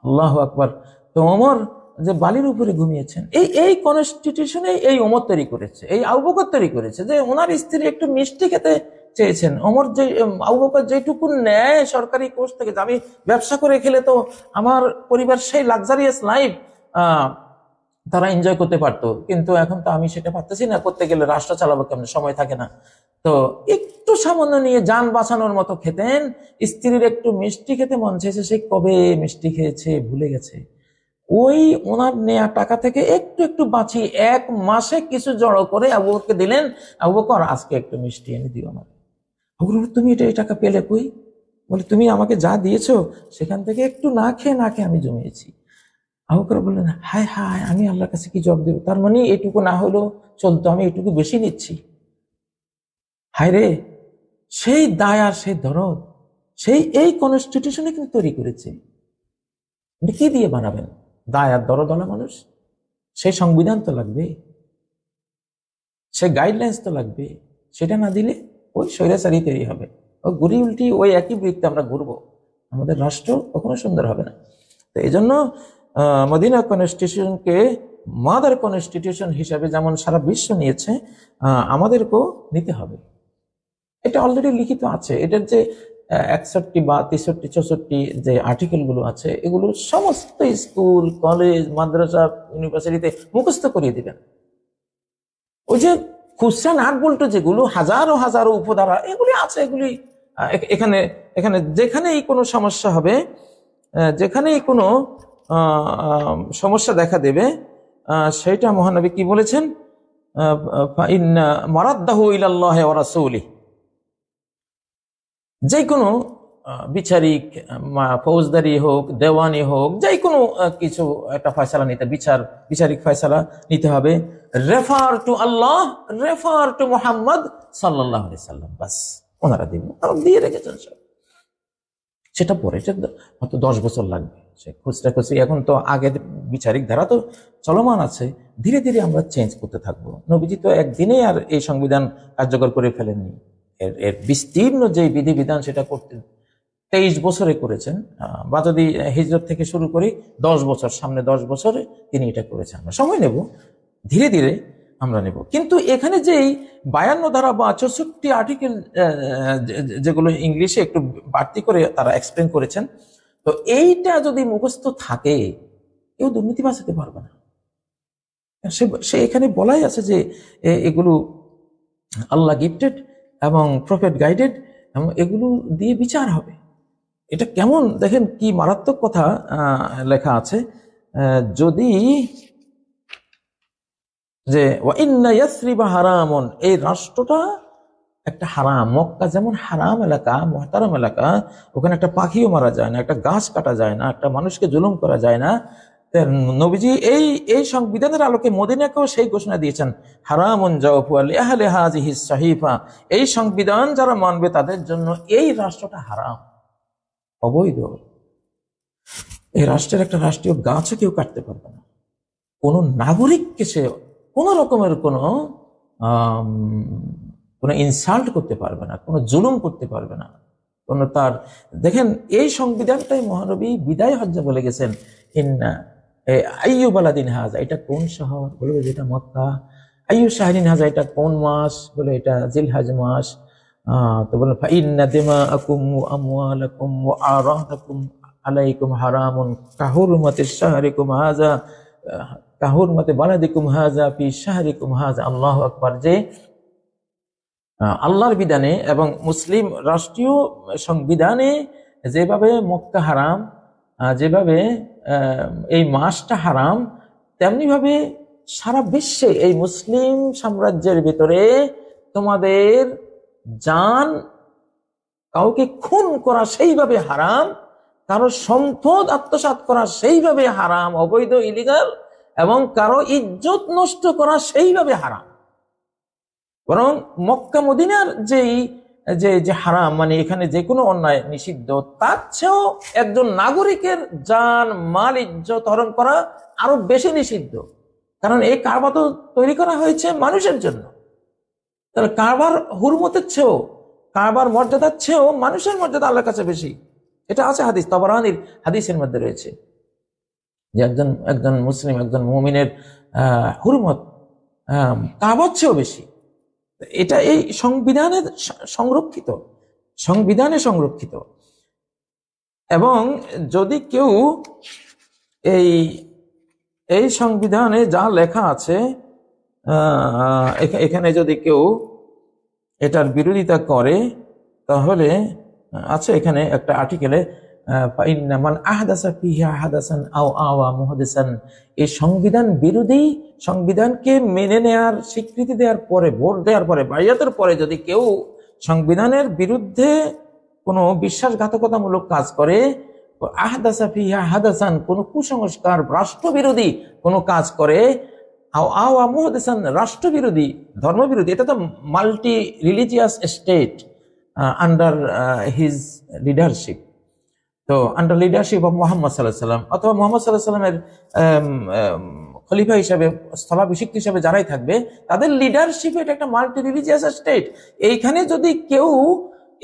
আল্লাহ আকবার। তো ওমর যে বালির উপরে ঘুমিয়েছেন, এই কনস্টিটিউশনে এই ওমর তৈরি করেছে, এই আবু বকর তৈরি করেছে যে ওনার স্ত্রী একটু মিষ্টি খেতে চেয়েছেন। ওমর যে আবু বকর যেটুকু নেয় সরকারি কোষ থেকে, আমি ব্যবসা করে খেলে তো আমার পরিবার সেই লাক্সারিয়াস লাইফ তারা এনজয় করতে পারতো, কিন্তু এখন তো আমি সেটা পারতেছি না, করতে গেলে রাষ্ট্র চালাবো কেমন, সময় থাকে না। তো একটু সামান্য নিয়ে যান বাঁচানোর মতো খেতেন। স্ত্রীর একটু মিষ্টি খেতে মন চেয়েছে, সে কবে মিষ্টি খেয়েছে ভুলে গেছে। ওই ওনার নেয়া টাকা থেকে একটু একটু বাঁচিয়ে 1 মাসে কিছু জড়ো করে আবু বকরকে দিলেন। আবু বকর আজকে একটু মিষ্টি এনে দিও আমাকে। আবু বকর তুমি এই টাকা পেলে কই? বলে তুমি আমাকে যা দিয়েছো সেখান থেকে একটু না খেয়ে আমি জমিয়েছি। আবু বকর বললেন হায় হায়, আমি আল্লাহর কাছে কি জবাব দেব? তার মানে এটুকু না হলেও চলতো, আমি এটুকু বেশি নিচ্ছি। হায় রে, সেই দায় আর সেই দরদ এই কনস্টিটিউশনে কিন্তু তৈরি করেছে। কি দিয়ে বানাবেন দায় আর দরদওয়ালা মানুষ? সেই সংবিধান তো লাগবে, সে গাইডলাইন্স তো লাগবে। সেটা না দিলে ওই স্বৈরাচারী তৈরি হবে, ওই ঘুরি উল্টি ওই একই বৃত্তে আমরা ঘুরবো, আমাদের রাষ্ট্র কখনো সুন্দর হবে না। তো এই জন্য মদিনা কনস্টিটিউশনকে মাদার কনস্টিটিউশন হিসাবে যেমন সারা বিশ্ব নিয়েছে, আমাদেরকেও নিতে হবে। এটা অলরেডি লিখিত আছে। এটার যে 61 বা 63, 64 যে আর্টিকেল গুলো আছে, এগুলো সমস্ত স্কুল, কলেজ, মাদ্রাসা, ইউনিভার্সিটিতে মুখস্থ করিয়ে দিবেন। ওই যে খুচরা নাট বল্টু যেগুলো হাজারো হাজারো উপধারা এগুলি আছে, এগুলি এখানে এখানে যেখানেই কোনো সমস্যা হবে, যেখানেই কোনো সমস্যা দেখা দেবে, সেটা মহানবী কি বলেছেন? মারাদ্দাহু ইলাল্লাহি ওয়া রাসূলিহি। যে কোনো বিচারিক, ফৌজদারি হোক, দেওয়ানি হোক, যে কোনো কিছু একটা ফয়সালা নিতে, বিচারিক ফয়সালা নিতে হবে, refer to Allah, refer to Muhammad সাল্লাল্লাহু আলাইহি সাল্লাম। বাস ওনারা দিয়ে রেখেছেন সব। সেটা পরে হয়তো 10 বছর লাগবে, সে খুচরা খুচরি। এখন তো আগের বিচারিক ধারা তো চলমান আছে, ধীরে ধীরে আমরা চেঞ্জ করতে থাকবো। নবীজি তো একদিনে আর এই সংবিধান কার্যকর করে ফেলেননি। এর বিস্তীর্ণ যে বিধিবিধান সেটা করতে 23 বছরে করেছেন, বা যদি হিজরত থেকে শুরু করি 10 বছর, সামনে 10 বছরে তিনি এটা করেছেন। আমরা সময় নেব, ধীরে ধীরে আমরা নেব। কিন্তু এখানে যেই 52 ধারা বা 64 আর্টিকেল যেগুলো ইংলিশে একটু বাড়তি করে তারা এক্সপ্লেন করেছেন, তো এইটা যদি মুখস্থ থাকে কেউ দুর্নীতি বাঁচাতে পারবে না। সে এখানে বলাই আছে যে এগুলো আল্লাহ গিফটেড এবং প্রফেট গাইডেড, এবং এগুলো দিয়ে বিচার হবে। এটা কেমন দেখেন, কি মারাত্মক কথা লেখা আছে। যদি যে ওয়াইন্না ইয়াসরিবা হারামুন, এই রাষ্ট্রটা একটা হারাম। মক্কা যেমন হারাম এলাকা, মুহতারাম এলাকা, ওখানে একটা পাখিও মারা যায় না, একটা গাছ কাটা যায় না, একটা মানুষকে জুলুম করা যায় না। নবীজি এই সংবিধানের আলোকে মদিনাকেও সেই ঘোষণা দিয়েছেন, হারামুন জাওফু আলি আহলি হাযিহিস সাহিফা, এই সংবিধান যারা মানবে তাদের জন্য এই রাষ্ট্রটা হারাম, অবৈধ। এই রাষ্ট্রের একটা রাষ্ট্রীয় গাছও কেউ কাটতে পারবে না, কোন নাগরিককে সে কোন রকমের কোনো ইনসাল্ট করতে পারবে না, কোনো জুলুম করতে পারবে না, কোনো তার। দেখেন এই সংবিধানটাই মহানবী বিদায় হজ্জে বলে গেছেন, ইন্না আইয়ু বালাদিন হাজা, এটা কোন শহর? বলবে যেটা মক্কা। আইয়ু শাহরিন হাজা, এটা কোন মাস? বলে এটা জিলহজ মাস। তো বলেন ফাইন্না দিমাআকুম ওয়া আমওয়ালাকুম ওয়া আরাদাকুম আলাইকুম হারামুন কাহুরমাতিশ শাহরিকুম হাজা কাহুরমাতি বালাদিকুম হাজা ফি শাহরিকুম হাজা। আল্লাহু আকবার। যে আল্লাহর বিধানে এবং মুসলিম রাষ্ট্রীয় সংবিধানে যেভাবে মক্কা হারাম, যেভাবে এই মাসটা হারাম, তেমনি ভাবে সারা বিশ্বে এই মুসলিম সাম্রাজ্যের ভিতরে তোমাদের জান, কাউকে খুন করা সেইভাবে হারাম, কারো সম্পদ আত্মসাৎ করা সেইভাবে হারাম, অবৈধ, ইলিগাল, এবং কারো ইজ্জত নষ্ট করা সেইভাবে হারাম। বরং মক্কা মদিনার যে হারাম, মানে এখানে যে কোনো অন্যায় নিষিদ্ধ, তার চেয়েও একজন নাগরিকের জান, মাল, ইজ্জত হরণ করা আরো বেশি নিষিদ্ধ। কারণ এই কাবা তো তৈরি করা হয়েছে মানুষের জন্য। তাহলে কাবার হুরমতের চেয়েও, কাবার মর্যাদার চেয়েও মানুষের মর্যাদা আল্লাহর কাছে বেশি। এটা আছে হাদিস, তাবরানীর হাদিসের মধ্যে রয়েছে যে একজন মুসলিম, একজন মুমিনের হুরমত কাবার চেয়েও বেশি। এটা এই সংবিধানে সংরক্ষিত। এবং যদি কেউ এই সংবিধানে যা লেখা আছে, এখানে যদি কেউ এটার বিরোধিতা করে, তাহলে আছে এখানে একটা আর্টিকেলে, এই সংবিধান বিরোধী, সংবিধানকে মেনে নেয়ার, স্বীকৃতি দেওয়ার পরে, ভোট দেওয়ার পরে, বাইয়াতের পরে যদি কেউ সংবিধানের বিরুদ্ধে কোনো বিশ্বাসঘাতকতামূলক কাজ করে, আহদাসা ফিহা হাদাসান, কোনো কুসংস্কার, রাষ্ট্রবিরোধী কোনো কাজ করে, রাষ্ট্রবিরোধী, ধর্মবিরোধী, এটা তো multi religious state under his leadership. তো আন্ডার লিডারশিপ অফ মোহাম্মদ সাল্লাল্লাহু আলাইহি ওয়াসাল্লাম, অথবা মোহাম্মদ সাল্লাল্লাহু আলাইহি ওয়াসাল্লামের খলিফা হিসাবে, স্থলাভিষিক্ত হিসাবে যারাই থাকবে, তাদের লিডারশিপে এটা একটা মাল্টি রিলিজিয়াস স্টেট। এইখানে যদি কেউ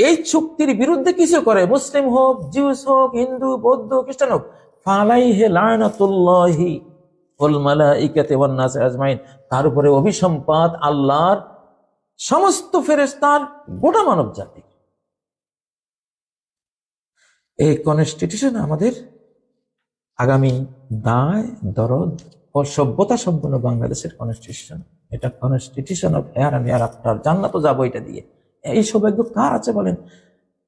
এই চুক্তির বিরুদ্ধে কিছু করে, মুসলিম হোক, জিউস হোক, হিন্দু, বৌদ্ধ, খ্রিস্টান হোক, ফালাইহি লানাতুল্লাহি ওয়াল মালাইকাতি ওয়ান নাস আজমাইন, তার উপরে অভিসম্পাত আল্লাহর, সমস্ত ফেরেশতার, গোটা মানব জাতি। এই কনস্টিটিউশন আমাদের আগামী দায়, দরদ ও সভ্যতা সম্পন্ন বাংলাদেশের কনস্টিটিউশন। এটা constitution of here and hereafter. জান্নাত যাবো এটা দিয়ে। এই সৌভাগ্য কার আছে বলেন?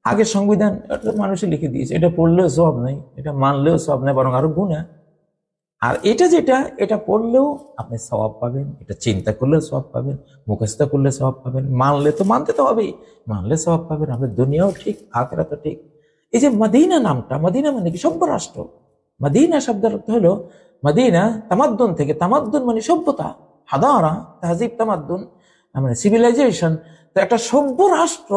আগে সংবিধান এটা মানুষে লিখে দিয়েছে, এটা পড়লেও সওয়াব নেই, এটা মানলেও সওয়াব নেই, বরং আরো গুনাহ। আর এটা পড়লেও আপনি সওয়াব পাবেন, এটা চিন্তা করলেও সওয়াব পাবেন, মুখস্থ করলে সওয়াব পাবেন, মানলে তো মানতে তো হবেই, মানলে সওয়াব পাবেন। আপনার দুনিয়াও ঠিক, আখিরাতও ঠিক। এই যে মদিনা নামটা, মদিনা মানে কি? সভ্য রাষ্ট্র। মদিনা শব্দের অর্থ হলো, মদিনা তামাদ্দুন থেকে, তামাদ্দুন মানে সভ্যতা, হাদারা, তাহজিব, তামাদ্দুন মানে সিভিলাইজেশন। তো একটা সভ্য রাষ্ট্র,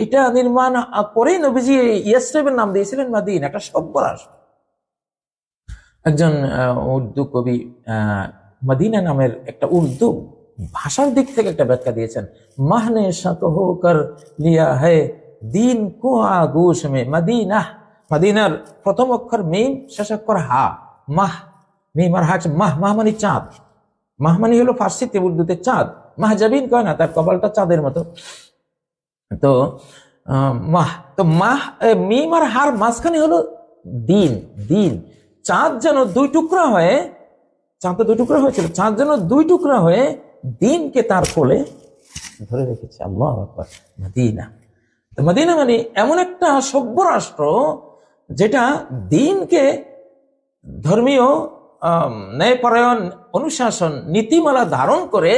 এটা নির্মাণ করেই নবীজি ইয়াসরিবের নাম দিয়েছিলেন মদিনা, একটা সভ্য রাষ্ট্র। একজন উর্দু কবি মদিনা নামের একটা উর্দু ভাষার দিক থেকে একটা ব্যাখ্যা দিয়েছেন, মাহনে শাকহ কর লিয়া হে দিন কো আগোশ মে মদিনা। মদিনার প্রথম অক্ষর মিম, শেষ অক্ষর হা, মাহ, মিম আর হা, মাহ, মাহ মানে চাঁদ। মাহ মানে হলো ফার্সিতে, উর্দুতে চাঁদ। মাহজাবিন কয় না, তার কপালটা চাঁদের মতো। তো মাহ, তো মাহ, মিম আর হার মাঝখানে হলো দিন। দিন, চাঁদ যেন দুই টুকরা হয়ে, চাঁদ তো দুই টুকরা হয়েছিল, চাঁদ যেন দুই টুকরা হয়ে দিনকে তার কোলে ধরে রেখেছে। আল্লাহু আকবার। মদিনা, তো মদিনা মানে এমন একটা সভ্য রাষ্ট্র যেটা দিনকে, ধর্মীয় ন্যায়পরায়ণ, অনুশাসন, নীতিমালা ধারণ করে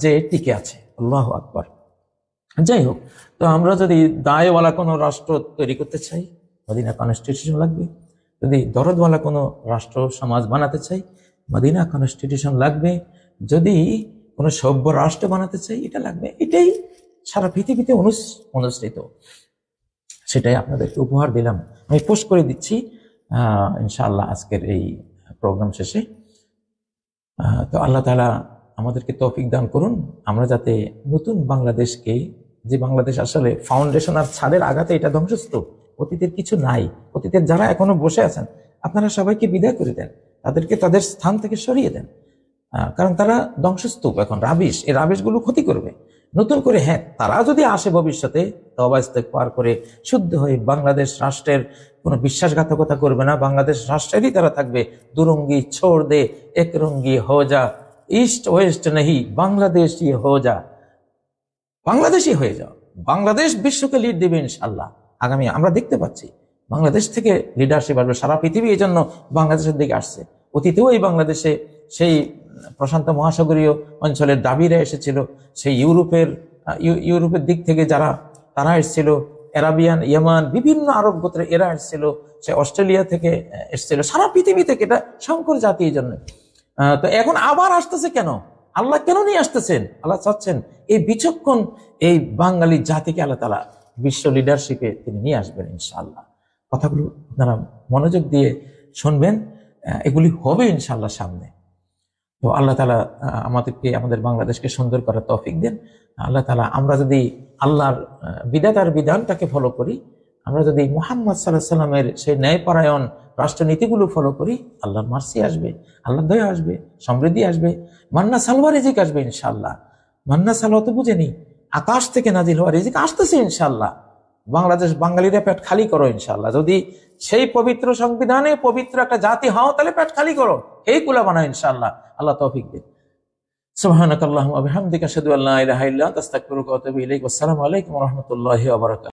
যে টিকে আছে। আল্লাহু আকবার। যাই হোক, তো আমরা যদি দায়ওয়ালা কোনো রাষ্ট্র তৈরি করতে চাই, মদিনা কনস্টিটিউশন লাগবে। যদি দরদওয়ালা কোনো রাষ্ট্র সমাজ বানাতে চাই, মদিনা কনস্টিটিউশন লাগবে। যদি কোনো সভ্য রাষ্ট্র বানাতে চাই, এটা লাগবে। এটাই সারা পৃথিবীতে অনুসৃত, সেটাই আপনাদেরকে উপহার দিলাম। আমি পোস্ট করে দিচ্ছি ইনশাআল্লাহ আজকের এই প্রোগ্রাম শেষে। তো আল্লাহ তাআলা আমাদেরকে তৌফিক দান করুন, আমরা যাতে নতুন বাংলাদেশকে, যে বাংলাদেশ আসলে ফাউন্ডেশন আর ছাদের আঘাতে এটা ধ্বংসস্তূপ, অতীতের কিছু নাই, অতীতের যারা এখনো বসে আছেন আপনারা সবাইকে বিদায় করে দেন, তাদেরকে তাদের স্থান থেকে সরিয়ে দেন, কারণ তারা ধ্বংসস্তূপ, এখন রাবিশ, এই রাবিশগুলো ক্ষতি করবে। নতুন করে, হ্যাঁ, তারা যদি আসে ভবিষ্যতে তওবা ইস্তেগফার করে শুদ্ধ হয়ে, বাংলাদেশ রাষ্ট্রের কোনো বিশ্বাসঘাতকতা করবে না, বাংলাদেশ রাষ্ট্রেরই তারা থাকবে। দুরঙ্গি ছোড় দে, একরঙ্গি হো যা, ইস্ট ওয়েস্ট नहीं बांग्लादेश ही हो जा। বাংলাদেশি হয়ে যাও, বাংলাদেশ বিশ্বকে লিড দেবে ইনশাল্লাহ। আগামী আমরা দেখতে পাচ্ছি বাংলাদেশ থেকে লিডারশিপ আসবে, সারা পৃথিবী এই জন্য বাংলাদেশের দিকে আসছে। অতীতেও এই বাংলাদেশে সেই প্রশান্ত মহাসাগরীয় অঞ্চলের দাবিরা এসেছিল, সেই ইউরোপের দিক থেকে তারা এসেছিল, আরাবিয়ান, ইয়ামান, বিভিন্ন আরব গোত্রে এরা এসেছিল, সে অস্ট্রেলিয়া থেকে এসেছিল, সারা পৃথিবী থেকে। এটা সংকর জাতি এই জন্য। তো এখন আবার আসতেছে কেন? আল্লাহ কেন নিয়ে আসতেছেন? আল্লাহ চাচ্ছেন এই বিচক্ষণ এই বাঙালি জাতিকে আল্লাহ তাআলা বিশ্ব লিডারশিপে তিনি নিয়ে আসবেন ইনশাআল্লাহ। কথাগুলো আপনারা মনোযোগ দিয়ে শুনবেন, এগুলি হবে ইনশাআল্লাহ সামনে। তো আল্লাহ তাআলা আমাদের বাংলাদেশকে সুন্দর করার তৌফিক দেন। আল্লাহ তাআলা আমরা যদি আল্লাহর বিধাতার বিধানটাকে ফলো করি, আমরা যদি মুহাম্মদ সাল্লাল্লাহু আলাইহি সাল্লামের সেই ন্যায়পরায়ণ রাষ্ট্রনীতিগুলো ফলো করি, আল্লাহর মার্সি আসবে, আল্লাহর দয়া আসবে, সমৃদ্ধি আসবে, মান্না সালওয়া রিজিক আসবে ইনশাআল্লাহ। মান্না সালওয়া তো বুঝেনি, আকাশ থেকে নাজিল হওয়া রিজিক আসতেছে ইনশাআল্লাহ। বাঙালিরা পেট খালি করো ইনশাআল্লাহ। যদি সেই পবিত্র সংবিধানে পবিত্র একটা জাতি হও, তাহলে পেট খালি করো, এই কুলা বানাও ইনশাআল্লাহ। আল্লাহ তৌফিক দিন। সুবহানাকাল্লাহুম্মা ওয়া বিহামদিকা আশহাদু আল্লা ইলাহা ইল্লা আনতা আস্তাগফিরুকা ওয়া আতুবু ইলাইক। আসসালামু আলাইকুম ওয়া রাহমাতুল্লাহি ওয়া বারাকাতুহু।